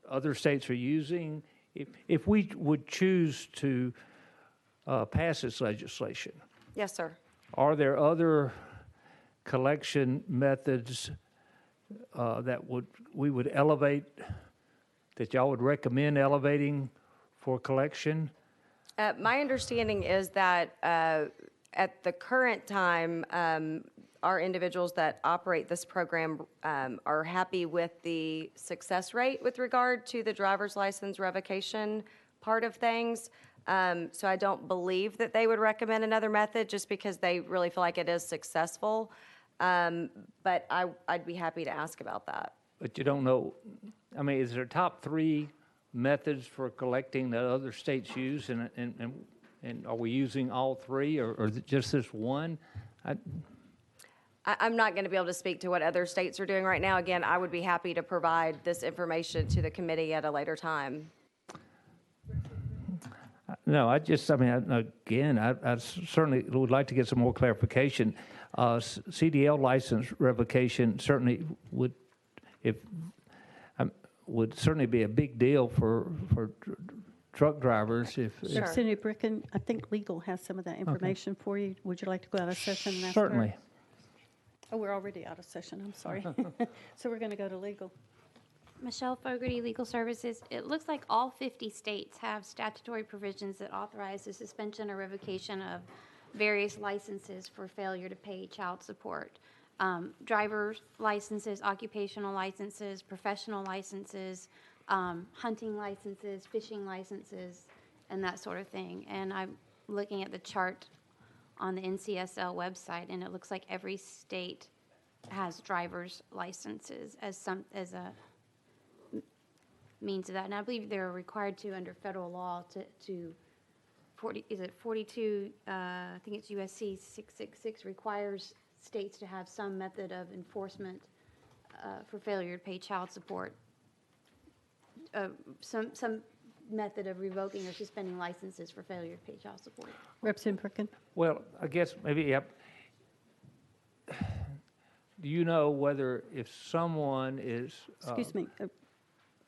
other states are using? If we would choose to pass this legislation, Yes, sir. are there other collection methods that we would elevate, that y'all would recommend elevating for collection? My understanding is that at the current time, our individuals that operate this program are happy with the success rate with regard to the driver's license revocation part of things. So I don't believe that they would recommend another method just because they really feel like it is successful. But I'd be happy to ask about that. But you don't know, I mean, is there top 3 methods for collecting that other states use, and are we using all 3 or just this one? I'm not going to be able to speak to what other states are doing right now. Again, I would be happy to provide this information to the committee at a later time. No, I certainly would like to get some more clarification. CDL license revocation certainly would certainly be a big deal for truck drivers. Representative Bricken, I think legal has some of that information for you. Would you like to go out of session and ask her? Certainly. Oh, we're already out of session, I'm sorry. So we're going to go to legal. Michelle Fogarty, Legal Services. It looks like all 50 states have statutory provisions that authorize the suspension or revocation of various licenses for failure to pay child support. Driver's licenses, occupational licenses, professional licenses, hunting licenses, fishing licenses, and that sort of thing. And I'm looking at the chart on the NCSL website, and it looks like every state has driver's licenses as a means of that. And I believe they're required to, under federal law, to 42, I think it's USC 666 requires states to have some method of enforcement for failure to pay child support. Some method of revoking or suspending licenses for failure to pay child support. Representative Perkin. Well, I guess maybe do you know whether if someone is? Excuse me,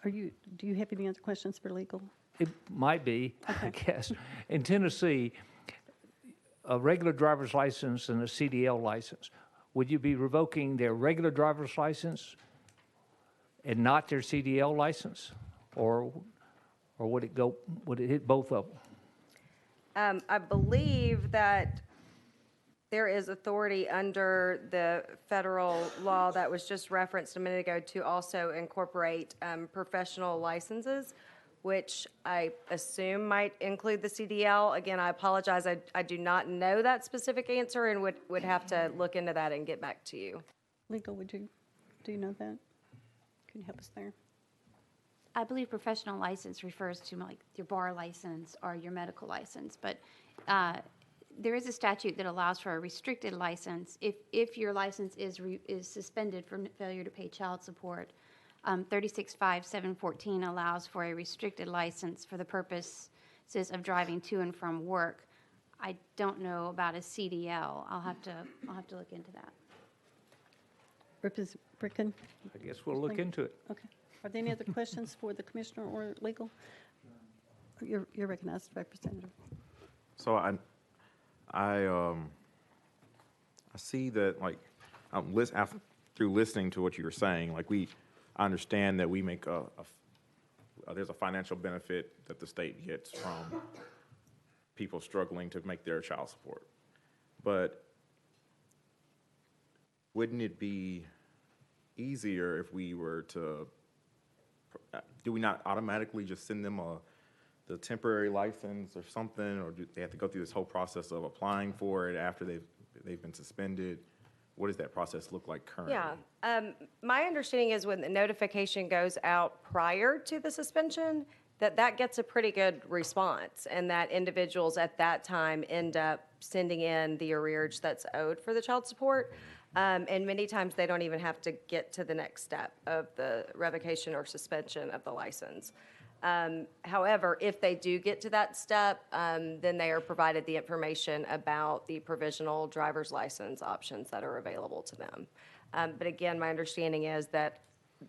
do you have any other questions for legal? It might be, I guess. In Tennessee, a regular driver's license and a CDL license, would you be revoking their regular driver's license and not their CDL license? Or would it hit both of them? I believe that there is authority under the federal law that was just referenced a minute ago to also incorporate professional licenses, which I assume might include the CDL. Again, I apologize, I do not know that specific answer and would have to look into that and get back to you. Legal, do you know that? Can you help us there? I believe professional license refers to like your bar license or your medical license, but there is a statute that allows for a restricted license if your license is suspended for failure to pay child support. 365714 allows for a restricted license for the purposes of driving to and from work. I don't know about a CDL. I'll have to look into that. Representative Bricken? I guess we'll look into it. Okay. Are there any other questions for the commissioner or legal? You're recognized, Representative. So I see that, like, through listening to what you were saying, like, I understand that we make there's a financial benefit that the state gets from people struggling to make their child support. But wouldn't it be easier if we were to, do we not automatically just send them the temporary license or something, or do they have to go through this whole process of applying for it after they've been suspended? What does that process look like currently? Yeah, my understanding is when the notification goes out prior to the suspension, that gets a pretty good response, and that individuals at that time end up sending in the arrearage that's owed for the child support. And many times they don't even have to get to the next step of the revocation or suspension of the license. However, if they do get to that step, then they are provided the information about the provisional driver's license options that are available to them. But again, my understanding is that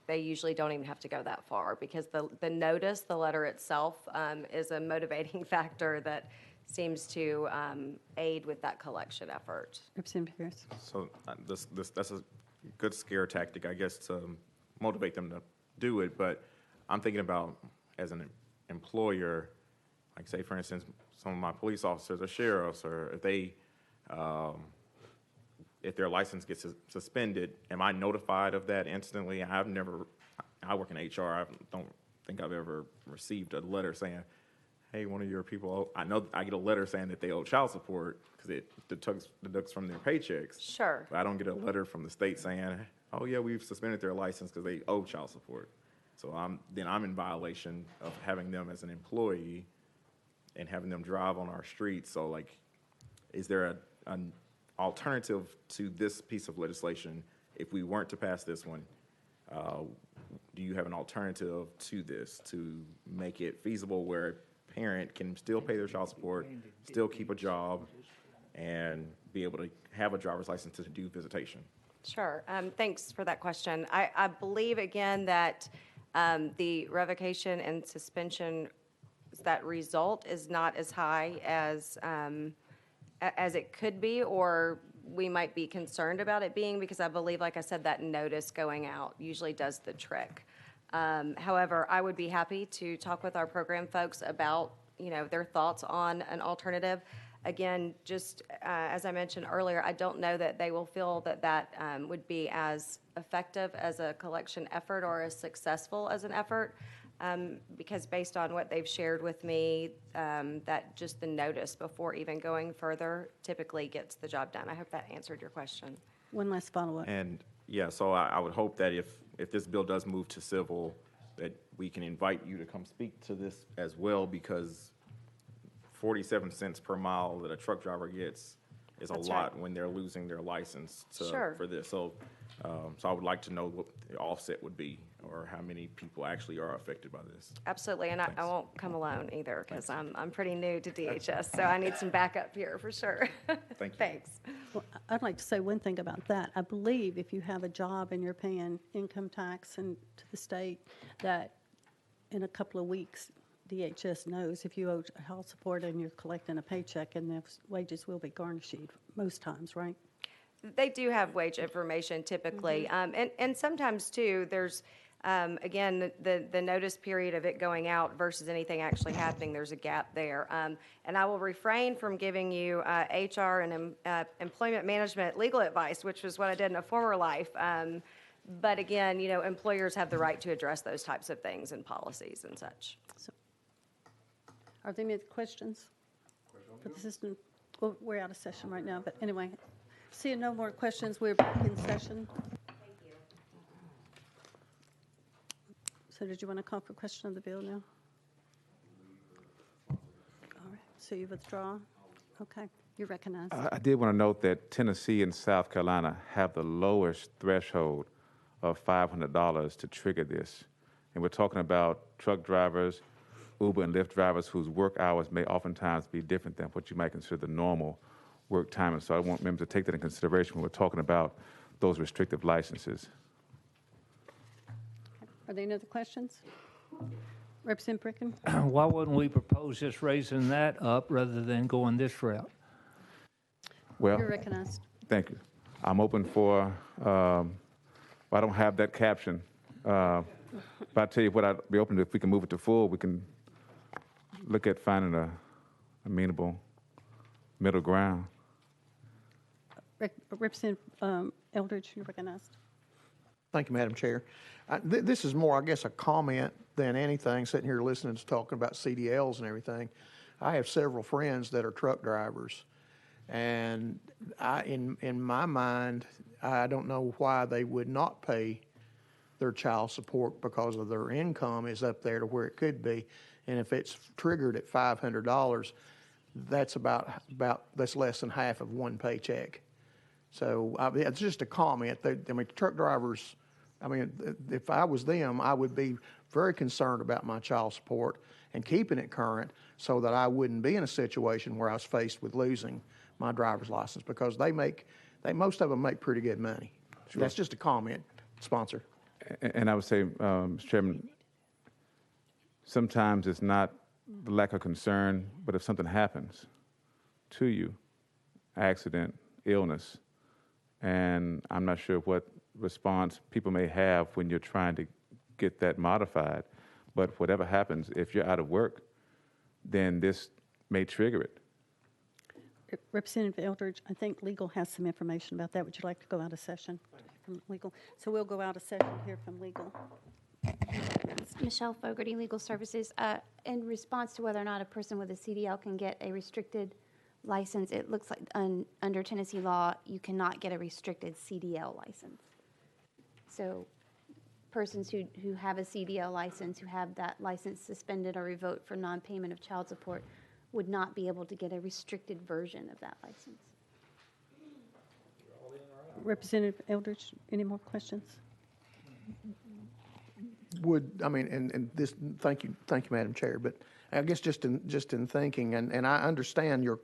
they usually don't even have to go that far because the notice, the letter itself, is a motivating factor that seems to aid with that collection effort. Representative Harris. So that's a good scare tactic, I guess, to motivate them to do it. But I'm thinking about, as an employer, like, say, for instance, some of my police officers or sheriffs, or if their license gets suspended, am I notified of that instantly? I work in HR. I don't think I've ever received a letter saying, hey, one of your people, I know I get a letter saying that they owe child support because it deducts from their paychecks. Sure. But I don't get a letter from the state saying, oh yeah, we've suspended their license because they owe child support. So I'm in violation of having them as an employee and having them drive on our streets. So, like, is there an alternative to this piece of legislation if we weren't to pass this one? Do you have an alternative to this to make it feasible where a parent can still pay their child support, still keep a job, and be able to have a driver's license to do visitation? Sure. Thanks for that question. I believe, again, that the revocation and suspension, that result is not as high as it could be, or we might be concerned about it being, because I believe, like I said, that notice going out usually does the trick. However, I would be happy to talk with our program folks about, their thoughts on an alternative. Again, just as I mentioned earlier, I don't know that they will feel that would be as effective as a collection effort or as successful as an effort, because based on what they've shared with me, that just the notice before even going further typically gets the job done. I hope that answered your question. One last follow-up. And yeah, so I would hope that if this bill does move to civil, that we can invite you to come speak to this as well, because 47 cents per mile that a truck driver gets is That's a lot right. when they're losing their license Sure. for this. So, so I would like to know what the offset would be or how many people actually are affected by this. Absolutely, and I won't come alone either, because I'm pretty new to DHS, so I need some backup here for sure. Thank you. Thanks. Well, I'd like to say one thing about that. I believe if you have a job and you're paying income tax and to the state, that in a couple of weeks, DHS knows if you owe health support and you're collecting a paycheck, and the wages will be garnished most times, right? They do have wage information typically, and sometimes too, there's, again, the notice period of it going out versus anything actually happening, there's a gap there. And I will refrain from giving you HR and employment management legal advice, which was what I did in a former life. But again, employers have the right to address those types of things and policies and such. So, are there any other questions for the system? Well, we're out of session right now, but anyway, seeing no more questions, we're back in session. Thank you. So did you want to call for question of the bill now? All right, so you withdraw? Okay, you're recognized. I did want to note that Tennessee and South Carolina have the lowest threshold of $500 to trigger this. And we're talking about truck drivers, Uber and Lyft drivers whose work hours may oftentimes be different than what you might consider the normal work time. And so I want members to take that in consideration when we're talking about those restrictive licenses. Are there any other questions? Representative Bricken? Why wouldn't we propose just raising that up rather than going this route? Well, You're recognized. thank you. I'm open for, I don't have that caption. But I'll tell you what, I'd be open to, if we can move it to full, we can look at finding a amenable middle ground. Representative Eldridge, you're recognized. Thank you, Madam Chair. This is more, I guess, a comment than anything, sitting here listening to talking about CDLs and everything. I have several friends that are truck drivers, and in my mind, I don't know why they would not pay their child support, because of their income is up there to where it could be. And if it's triggered at $500, that's that's less than half of one paycheck. So it's just a comment. Truck drivers, if I was them, I would be very concerned about my child support and keeping it current so that I wouldn't be in a situation where I was faced with losing my driver's license, because most of them make pretty good money. Sure. That's just a comment, sponsor. And I would say, Mr. Chairman, sometimes it's not the lack of concern, but if something happens to you, accident, illness, and I'm not sure what response people may have when you're trying to get that modified, but whatever happens, if you're out of work, then this may trigger it. Representative Eldridge, I think legal has some information about that. Would you like to go out of session from legal? So we'll go out of session here from legal. Michelle Fogarty, Legal Services. In response to whether or not a person with a CDL can get a restricted license, it looks like under Tennessee law, you cannot get a restricted CDL license. So persons who have a CDL license, who have that license suspended or revoked for non-payment of child support, would not be able to get a restricted version of that license. Representative Eldridge, any more questions? Thank you, Madam Chair, but I guess just in thinking, and I understand your.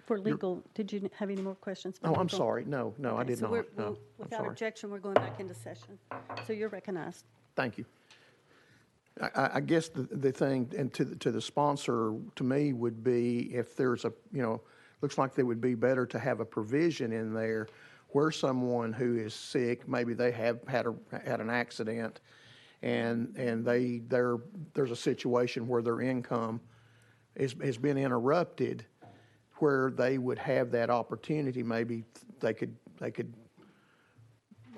For legal, did you have any more questions? for Oh, I'm legal? sorry. No, Okay, I did so not. No, I'm without sorry. objection, we're going back into session. So you're recognized. Thank you. I guess the thing, and to the sponsor, to me, would be if there's looks like it would be better to have a provision in there where someone who is sick, maybe they have had an accident, and there's a situation where their income has been interrupted, where they would have that opportunity. Maybe they could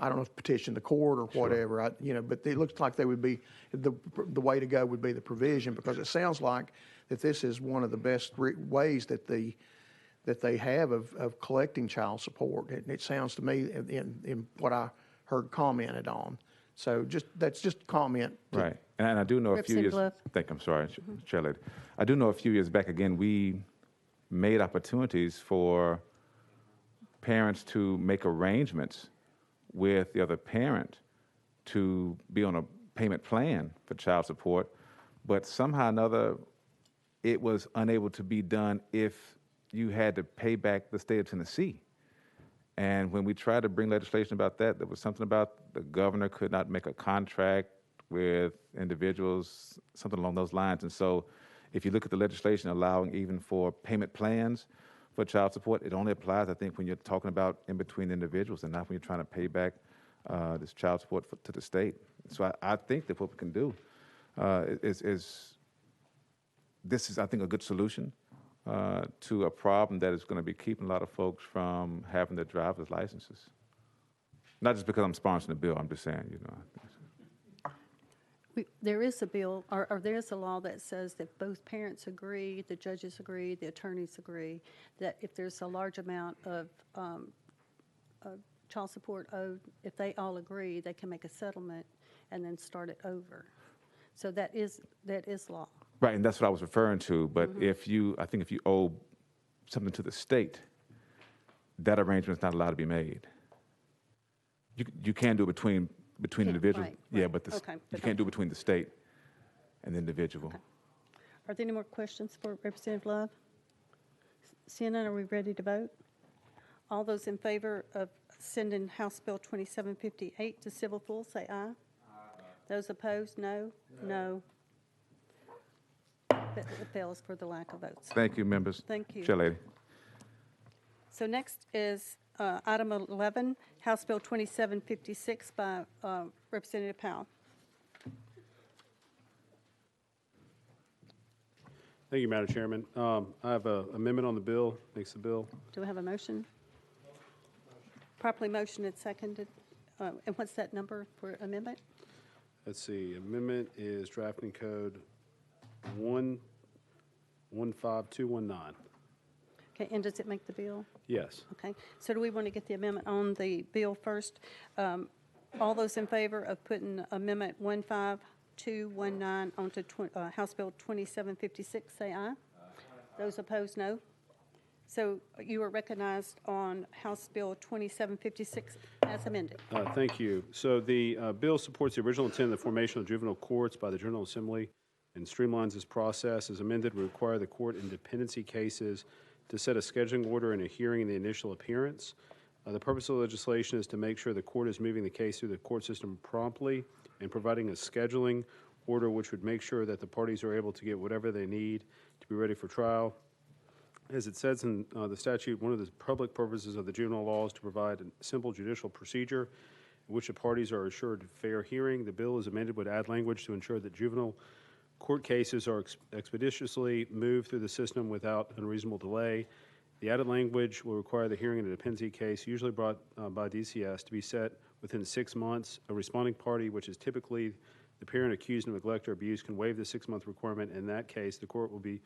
I don't know if petition the court or whatever, but it looks like they would be, the way to go would be the provision, because it sounds like that this is one of the best ways that they have of collecting child support. It sounds to me in what I heard commented on. So that's just a comment. Right. And I do know a few years, I'm sorry, Chair Lady. I do know a few years back, again, we made opportunities for parents to make arrangements with the other parent to be on a payment plan for child support, but somehow or another, it was unable to be done if you had to pay back the state of Tennessee. And when we tried to bring legislation about that, there was something about the governor could not make a contract with individuals, something along those lines. And so if you look at the legislation allowing even for payment plans for child support, it only applies, I think, when you're talking about in between individuals and not when you're trying to pay back this child support to the state. So I think that what we can do is this is, I think, a good solution to a problem that is going to be keeping a lot of folks from having their driver's licenses. Not just because I'm sponsoring the bill, I'm just saying, you know. There is a bill, or there is a law that says that both parents agree, the judges agree, the attorneys agree, that if there's a large amount of child support owed, if they all agree, they can make a settlement and then start it over. So that is law. Right, and that's what I was referring to. But if you owe something to the state, that arrangement is not allowed to be made. You can do it between individuals. Right, Yeah, right. but Okay, you can't do it between the state and the individual. Okay. Are there any more questions for Representative Love? Seeing none, are we ready to vote? All those in favor of sending House Bill 2758 to civil full, say aye. Aye. Those opposed, no. No. It fails for the lack of votes. Thank you, members. Thank you. Chair Lady. So next is item 11, House Bill 2756 by Representative Powell. Thank you, Madam Chairman. I have an amendment on the bill, makes the bill. Do we have a motion? Properly motioned and seconded. And what's that number for amendment? Let's see, amendment is drafting code 115219. Okay, and does it make the bill? Yes. Okay, so do we want to get the amendment on the bill first? All those in favor of putting amendment 15219 onto House Bill 2756, say aye. Aye. Those opposed, no. So you are recognized on House Bill 2756 as amended. Thank you. So the bill supports the original intent of the formation of juvenile courts by the General Assembly and streamlines this process. As amended, would require the court in dependency cases to set a scheduling order and a hearing in the initial appearance. The purpose of the legislation is to make sure the court is moving the case through the court system promptly and providing a scheduling order which would make sure that the parties are able to get whatever they need to be ready for trial. As it says in the statute, one of the public purposes of the juvenile law is to provide a simple judicial procedure in which the parties are assured fair hearing. The bill is amended would add language to ensure that juvenile court cases are expeditiously moved through the system without unreasonable delay. The added language will require the hearing in a dependency case, usually brought by DCS, to be set within 6 months. A responding party, which is typically the parent accused of neglect or abuse, can waive the 6-month requirement. In that case, the court will be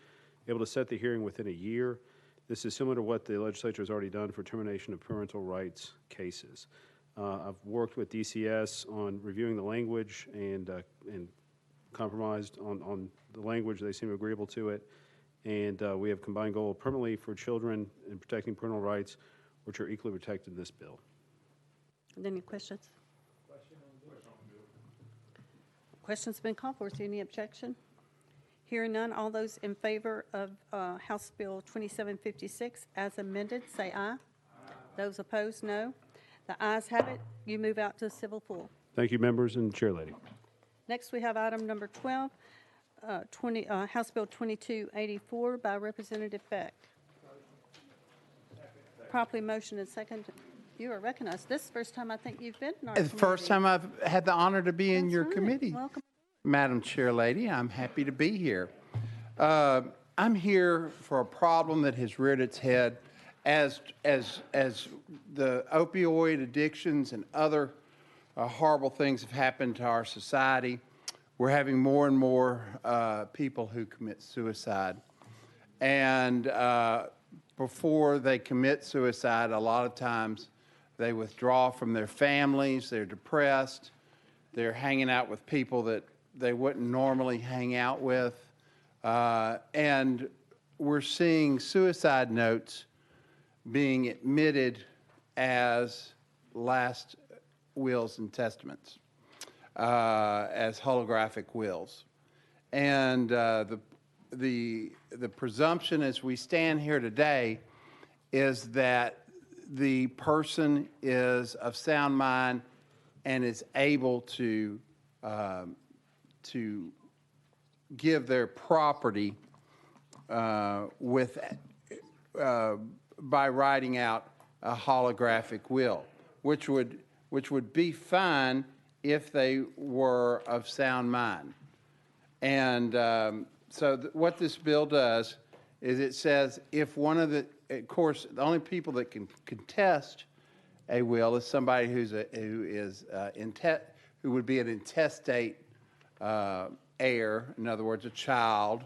able to set the hearing within a year. This is similar to what the legislature has already done for termination of parental rights cases. I've worked with DCS on reviewing the language and compromised on the language. They seem agreeable to it. And we have combined goal permanently for children and protecting parental rights, which are equally protected in this bill. Any questions? Questions been called for. Is there any objection? Hearing none, all those in favor of House Bill 2756 as amended, say aye. Aye. Those opposed, no. The ayes have it. You move out to civil full. Thank you, members and Chair Lady. Next, we have item number 12, House Bill 2284 by Representative Beck. Properly motion and second. You are recognized. This is the first time I think you've been in our It's the first time I've had the honor to be in your committee. Welcome. Madam Chair Lady, I'm happy to be here. I'm here for a problem that has reared its head as the opioid addictions and other horrible things have happened to our society. We're having more and more people who commit suicide. And before they commit suicide, a lot of times they withdraw from their families, they're depressed, they're hanging out with people that they wouldn't normally hang out with. And we're seeing suicide notes being admitted as last wills and testaments. as holographic wills. And the presumption as we stand here today is that the person is of sound mind and is able to give their property by writing out a holographic will, which would be fine if they were of sound mind. And so what this bill does is it says if one of the, of course, the only people that can contest a will is somebody who would be an intestate heir, in other words, a child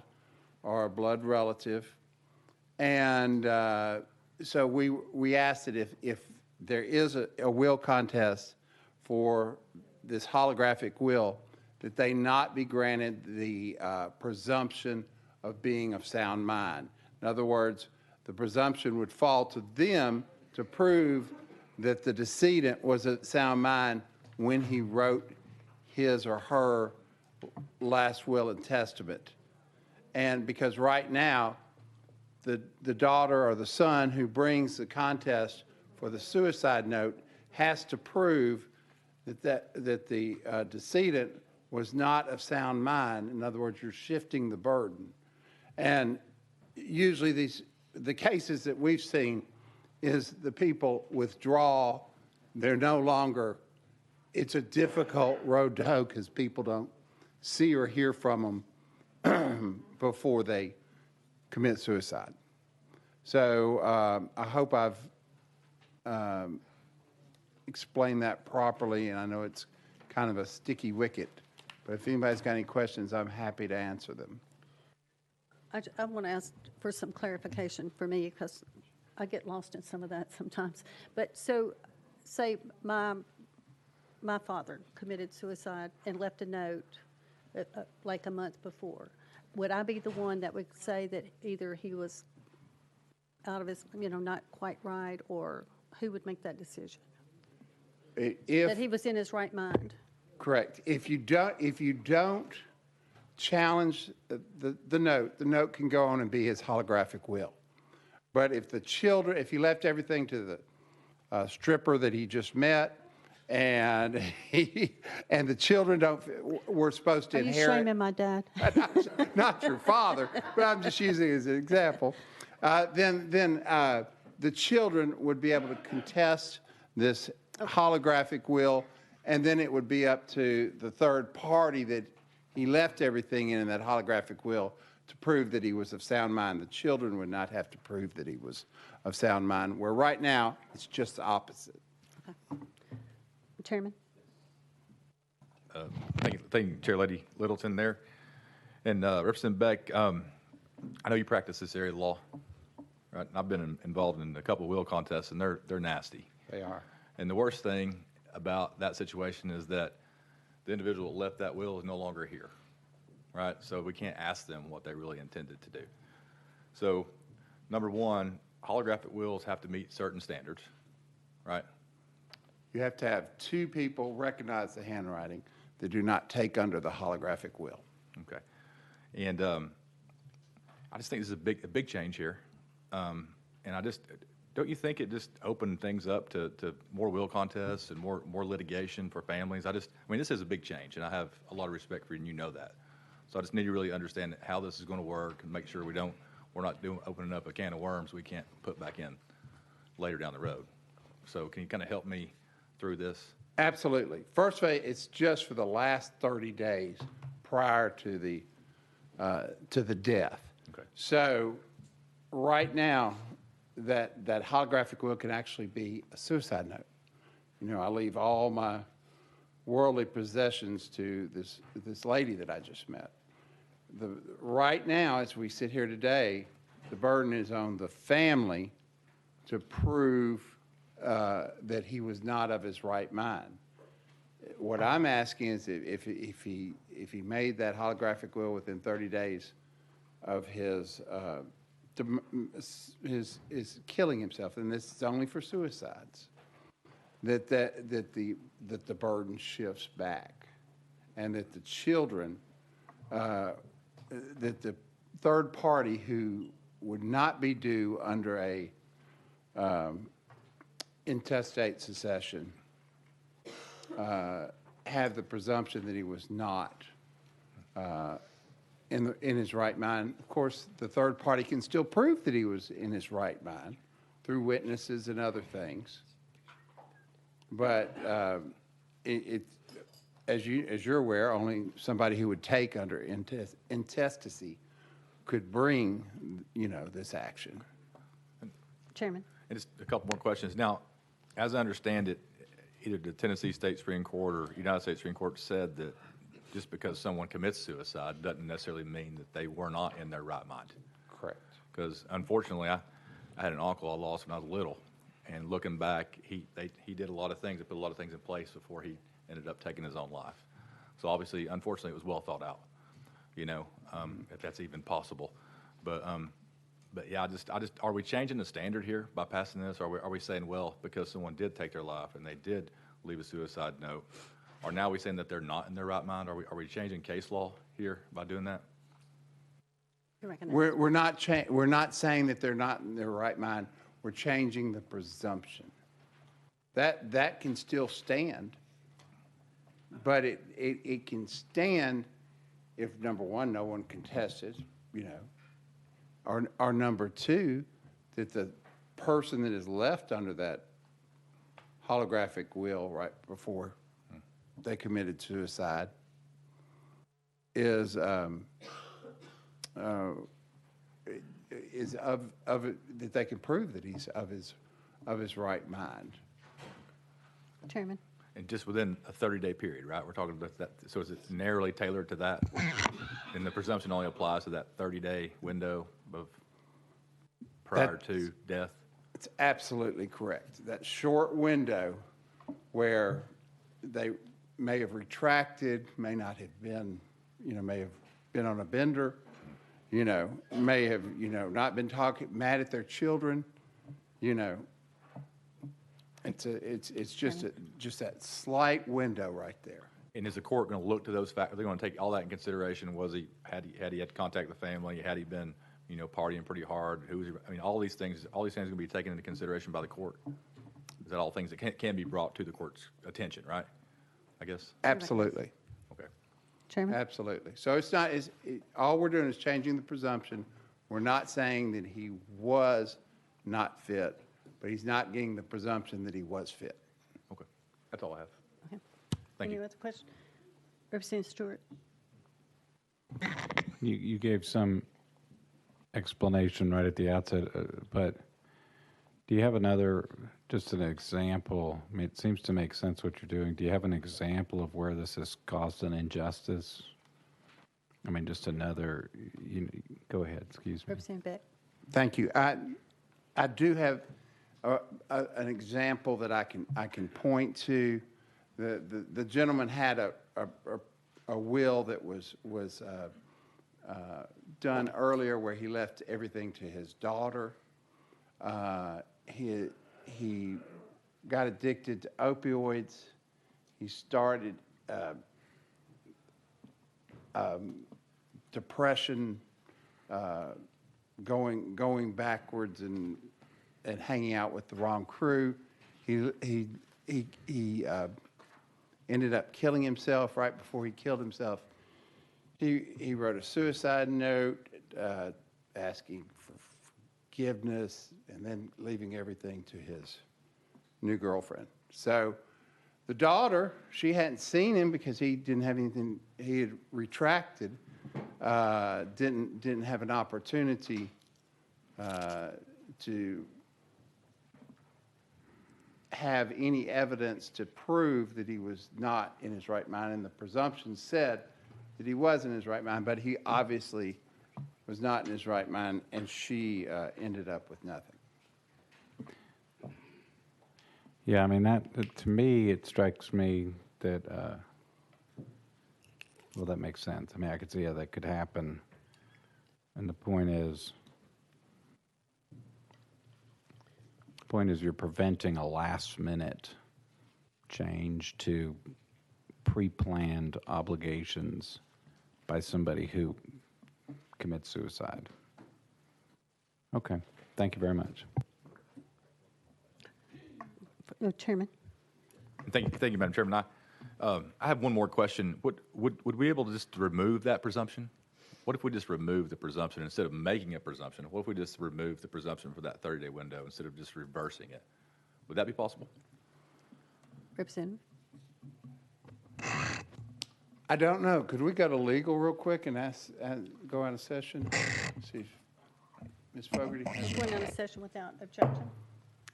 or a blood relative. And so we asked that if there is a will contest for this holographic will, that they not be granted the presumption of being of sound mind. In other words, the presumption would fall to them to prove that the decedent was of sound mind when he wrote his or her last will and testament. And because right now, the daughter or the son who brings the contest for the suicide note has to prove that the decedent was not of sound mind. In other words, you're shifting the burden. And usually the cases that we've seen is the people withdraw. They're no longer, it's a difficult road to hoe because people don't see or hear from them before they commit suicide. So I hope I've explained that properly, and I know it's kind of a sticky wicket, but if anybody's got any questions, I'm happy to answer them. I want to ask for some clarification for me because I get lost in some of that sometimes. But so, say my father committed suicide and left a note like a month before. Would I be the one that would say that either he was out of his, not quite right, or who would make that decision? That he was in his right mind? Correct. If you don't challenge the note can go on and be his holographic will. But if if he left everything to the stripper that he just met, and the children were supposed to inherit. Are you shaming my dad? Not your father, but I'm just using it as an example. Then the children would be able to contest this holographic will, and then it would be up to the third party that he left everything in that holographic will to prove that he was of sound mind. The children would not have to prove that he was of sound mind, where right now it's just the opposite. Okay. Chairman? Thank you, Chair Lady Littleton there. And Representative Beck, I know you practice this area of law, right? I've been involved in a couple of will contests, and they're nasty. They are. And the worst thing about that situation is that the individual that left that will is no longer here, right? So we can't ask them what they really intended to do. So, number one, holographic wills have to meet certain standards, right? You have to have two people recognize the handwriting that do not take under the holographic will. Okay. And I just think this is a big change here. And don't you think it just opened things up to more will contests and more litigation for families? This is a big change, and I have a lot of respect for you, and you know that. So I just need to really understand how this is going to work and make sure we're not opening up a can of worms we can't put back in later down the road. So can you kind of help me through this? Absolutely. First of all, it's just for the last 30 days prior to the death. Okay. So right now, that holographic will can actually be a suicide note. I leave all my worldly possessions to this lady that I just met. Right now, as we sit here today, the burden is on the family to prove that he was not of his right mind. What I'm asking is if he made that holographic will within 30 days of his killing himself, and this is only for suicides, that the burden shifts back. and that the children, that the third party who would not be due under a intestate succession have the presumption that he was not in his right mind. Of course, the third party can still prove that he was in his right mind through witnesses and other things. But as you're aware, only somebody who would take under intestacy could bring, this action. Chairman. And just a couple more questions. Now, as I understand it, either the Tennessee State Supreme Court or United States Supreme Court said that just because someone commits suicide doesn't necessarily mean that they were not in their right mind. Correct. Because unfortunately, I had an uncle I lost when I was little, and looking back, he did a lot of things, put a lot of things in place before he ended up taking his own life. So obviously, unfortunately, it was well thought out, if that's even possible. But yeah, are we changing the standard here by passing this? Are we saying, well, because someone did take their life and they did leave a suicide note, or now are we saying that they're not in their right mind? Are we changing case law here by doing that? We're not saying that they're not in their right mind. We're changing the presumption. That can still stand, but it can stand if, number one, no one contested, or number two, that the person that is left under that holographic will right before they committed suicide is of that they can prove that he's of his right mind. Chairman. And just within a 30-day period, right? We're talking about that. So is it narrowly tailored to that? And the presumption only applies to that 30-day window of prior to death? It's absolutely correct. That short window where they may have retracted, may not have been, may have been on a bender, may have, not been mad at their children, it's just that slight window right there. And is the court going to look to those factors? They're going to take all that in consideration. Had he had to contact the family? Had he been, partying pretty hard? All these things are going to be taken into consideration by the court. Is that all things that can be brought to the court's attention, right? I guess. Absolutely. Okay. Chairman. Absolutely. So it's not. All we're doing is changing the presumption. We're not saying that he was not fit, but he's not getting the presumption that he was fit. Okay. That's all I have. Okay. Thank you. Any other question? Representative Stewart. You gave some explanation right at the outset, but do you have just an example? I mean, it seems to make sense what you're doing. Do you have an example of where this has caused an injustice? I mean, just another, go ahead, excuse me. Representative Beck. Thank you. I do have an example that I can point to. The gentleman had a will that was done earlier where he left everything to his daughter. He got addicted to opioids. He started depression, going backwards and hanging out with the wrong crew. He ended up killing himself right before he killed himself. He wrote a suicide note asking for forgiveness and then leaving everything to his new girlfriend. So the daughter, she hadn't seen him because he didn't have anything, he had retracted, didn't have an opportunity to have any evidence to prove that he was not in his right mind, and the presumption said that he was in his right mind, but he obviously was not in his right mind, and she ended up with nothing. Yeah, I mean, to me, it strikes me that, well, that makes sense. I mean, I could see how that could happen. And the point is you're preventing a last-minute change to pre-planned obligations by somebody who commits suicide. Okay, thank you very much. Chairman. Thank you, Madam Chairman. I have one more question. Would we be able to just remove that presumption? What if we just remove the presumption instead of making a presumption? What if we just remove the presumption for that 30-day window instead of just reversing it? Would that be possible? Representative. I don't know. Could we go to legal real quick and go out of session? See if Ms. Fogarty has. Going on a session without objection.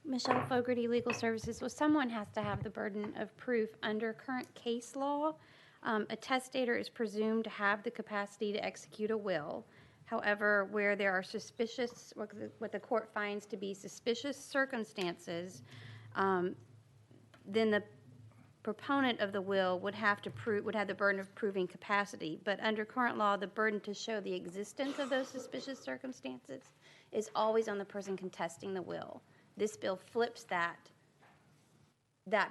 Michelle Fogarty, Legal Services. Well, someone has to have the burden of proof under current case law. A testator is presumed to have the capacity to execute a will. However, where there are suspicious, what the court finds to be suspicious circumstances, then the proponent of the will would have the burden of proving capacity. But under current law, the burden to show the existence of those suspicious circumstances is always on the person contesting the will. This bill flips that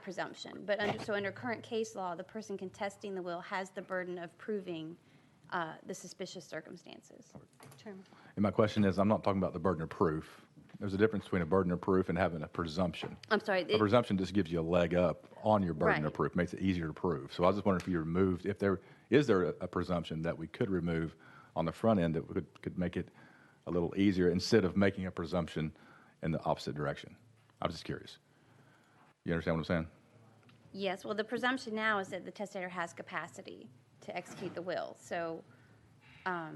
presumption. But under current case law, the person contesting the will has the burden of proving the suspicious circumstances. Chairman. And my question is, I'm not talking about the burden of proof. There's a difference between a burden of proof and having a presumption. I'm sorry. A presumption just gives you a leg up on your burden Right. of proof, makes it easier to prove. So I was just wondering if you removed, if there a presumption that we could remove on the front end that could make it a little easier instead of making a presumption in the opposite direction. I was just curious. You understand what I'm saying? Yes, well, the presumption now is that the testator has capacity to execute the will. So, I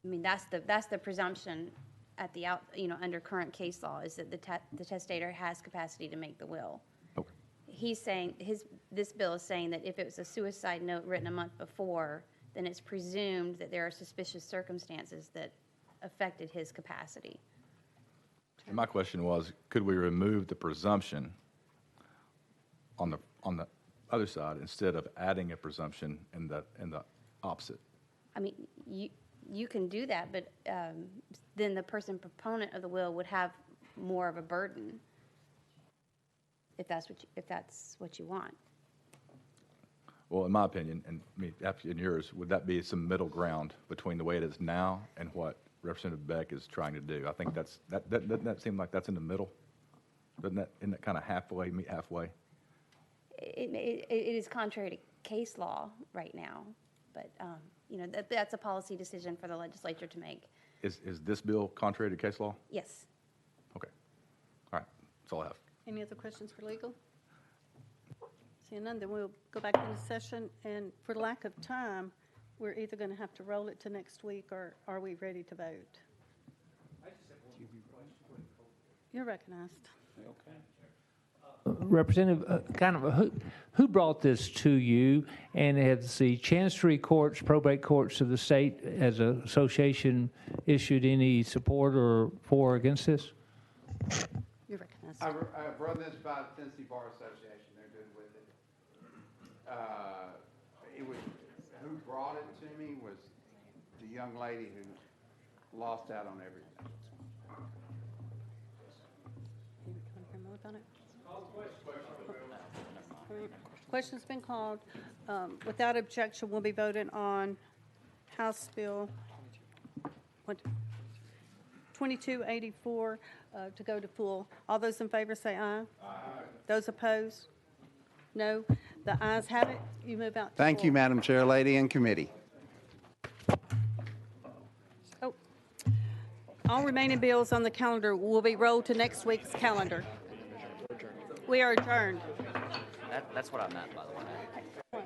mean, that's the presumption at the under current case law is that the testator has capacity to make the will. Okay. He's saying this bill is saying that if it was a suicide note written a month before, then it's presumed that there are suspicious circumstances that affected his capacity. And my question was, could we remove the presumption on the other side instead of adding a presumption in the opposite? I mean, you can do that, but then the proponent of the will would have more of a burden if that's what you want. Well, in my opinion, and in yours, would that be some middle ground between the way it is now and what Representative Beck is trying to do? I think doesn't that seem like that's in the middle? Isn't that kind of halfway, meet halfway? It is contrary to case law right now, but that's a policy decision for the legislature to make. Is this bill contrary to case law? Yes. Okay. All right. That's all I have. Any other questions for legal? Seeing none, then we'll go back into session. And for lack of time, we're either going to have to roll it to next week, or are we ready to vote? You're recognized. Representative, who brought this to you, and has the chancery courts, probate courts of the state as an association issued any support or for or against this? You're recognized. I've run this by the Tennessee Bar Association. They're good with it. Who brought it to me was the young lady who lost out on everything. You want to hear more about it? Question's been called. Without objection, we'll be voting on House Bill 2284 to go to full. All those in favor say aye. Aye. Those opposed? No. The ayes have it. You move out to Thank you, full. Madam Chair, Lady, and Committee. Oh. All remaining bills on the calendar will be rolled to next week's calendar. We are adjourned. That's what I meant, by the way.